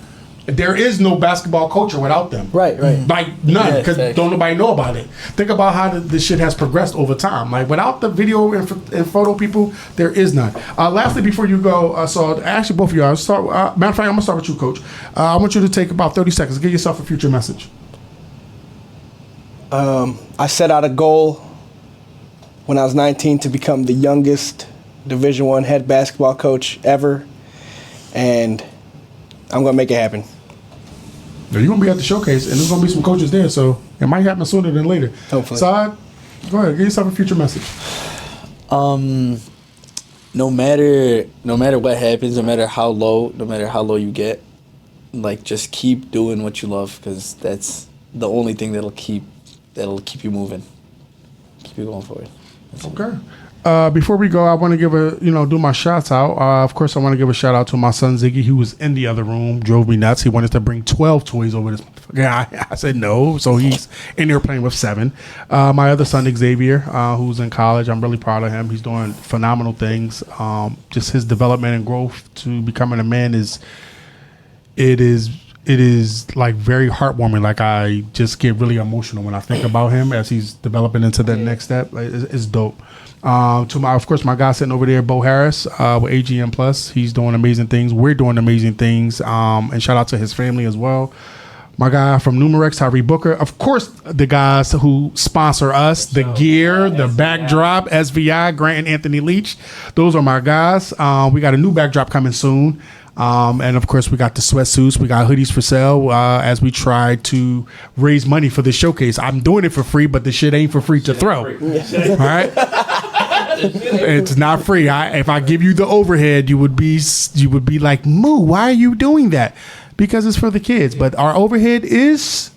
Speaker 1: There is no basketball culture without them.
Speaker 2: Right.
Speaker 1: Like, none, because don't nobody know about it. Think about how this shit has progressed over time. Like, without the video and photo people, there is none. Lastly, before you go, so actually both of you, matter of fact, I'm gonna start with you, Coach. I want you to take about 30 seconds. Give yourself a future message.
Speaker 2: I set out a goal when I was 19 to become the youngest Division I head basketball coach ever, and I'm gonna make it happen.
Speaker 1: You're gonna be at the showcase, and there's gonna be some coaches there, so it might happen sooner than later.
Speaker 2: Hopefully.
Speaker 1: Saad, go ahead, give yourself a future message.
Speaker 4: No matter what happens, no matter how low you get, like just keep doing what you love, because that's the only thing that'll keep you moving, keep you going forward. That's it.
Speaker 1: Okay. Before we go, I want to give do my shouts out. Of course, I want to give a shout out to my son Ziggy, who was in the other room, drove me nuts. He wanted to bring 12 toys over this. Yeah, I said no, so he's in there playing with 7. My other son Xavier, who's in college, I'm really proud of him. He's doing phenomenal things. Just his development and growth to becoming a man is like very heartwarming. Like I just get really emotional when I think about him as he's developing into the next step. Like, it's dope. To my guy sitting over there, Bo Harris, with AGM Plus. He's doing amazing things. We're doing amazing things. And shout out to his family as well. My guy from Numerex, Tyree Booker. Of course, the guys who sponsor us, the gear, the backdrop, SVI, Grant and Anthony Leach. Those are my guys. We got a new backdrop coming soon. And of course, we got the sweatsuits. We got hoodies for sale as we try to raise money for the showcase. I'm doing it for free, but the shit ain't for free to throw. All right? It's not free. If I give you the overhead, you would be like, Moo, why are you doing that? Because it's for the kids. But our overhead is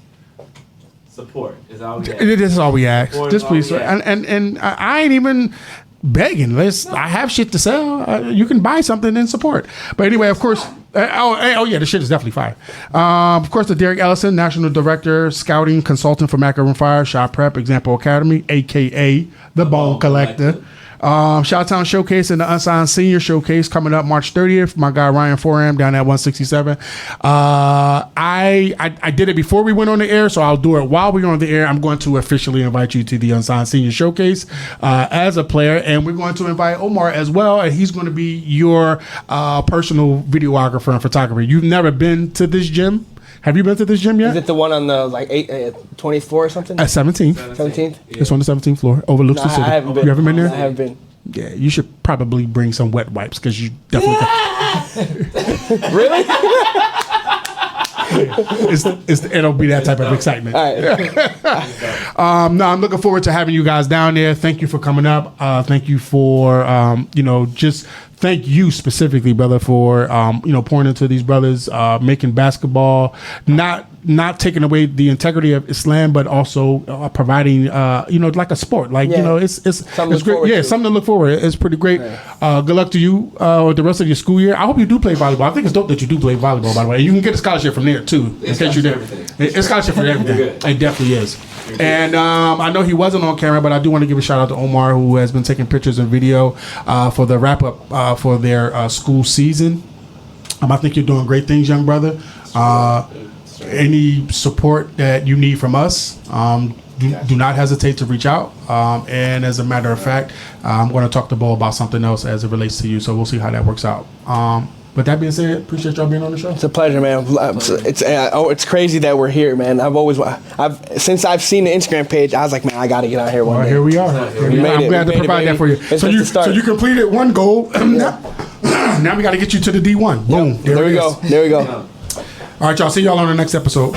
Speaker 5: Support is all we ask.
Speaker 1: It is all we ask.
Speaker 5: Support
Speaker 1: Just
Speaker 5: is all we
Speaker 1: please,
Speaker 5: ask.
Speaker 1: and I ain't even begging. I have shit to sell. You can buy something and support. But anyway, of course. The shit is definitely fire. Of course, the Derek Ellison, National Director, Scouting Consultant for Macaroon Fire, Shot Prep, Example Academy, aka the Bone Collector. Shouttown Showcase and the Unsigned Senior Showcase coming up March 30th. My guy Ryan Foram down at 167. I did it before we went on the air, so I'll do it while we're on the air. I'm going to officially invite you to the Unsigned Senior Showcase as a player, and we're going to invite Omar as well, and he's going to be your personal videographer and photographer. You've never been to this gym? Have you been to this gym yet?
Speaker 2: Is it the one on the 24 or something?
Speaker 1: At 17th.
Speaker 2: 17th?
Speaker 1: It's on the 17th floor. Overlooks the city.
Speaker 2: I haven't been.
Speaker 1: You haven't been there?
Speaker 2: I haven't been.
Speaker 1: Yeah, you should probably bring some wet wipes because you definitely.
Speaker 2: Really?
Speaker 1: It'll be that type of excitement.
Speaker 2: All right.
Speaker 1: No, I'm looking forward to having you guys down there. Thank you for coming up. Thank you for thank you specifically, brother, for pouring into these brothers, making basketball not taking away the integrity of Islam, but also providing like a sport. It's great. Yeah, something to look forward. It's pretty great. Good luck to you with the rest of your school year. I hope you do play volleyball. I think it's dope that you do play volleyball, by the way. And you can get a scholarship from there too.
Speaker 5: It's scholarship for everything.
Speaker 1: It's scholarship for everything. It definitely is. And I know he wasn't on camera, but I do want to give a shout out to Omar, who has been taking pictures and video for the wrap up for their school season. I think you're doing great things, young brother. Any support that you need from us, do not hesitate to reach out. And as a matter of fact, I'm going to talk to Bo about something else as it relates to you. So we'll see how that works out. With that being said, appreciate y'all being on the show.
Speaker 2: It's a pleasure, man. It's crazy that we're here, man. Since I've seen the Instagram page, I was like, man, I got to get out here one day.
Speaker 1: Here we are. I'm glad to provide that for you. So you completed one goal. Now we got to get you to the D1. Boom.
Speaker 2: There we go.
Speaker 1: All right, y'all. See y'all on the next episode.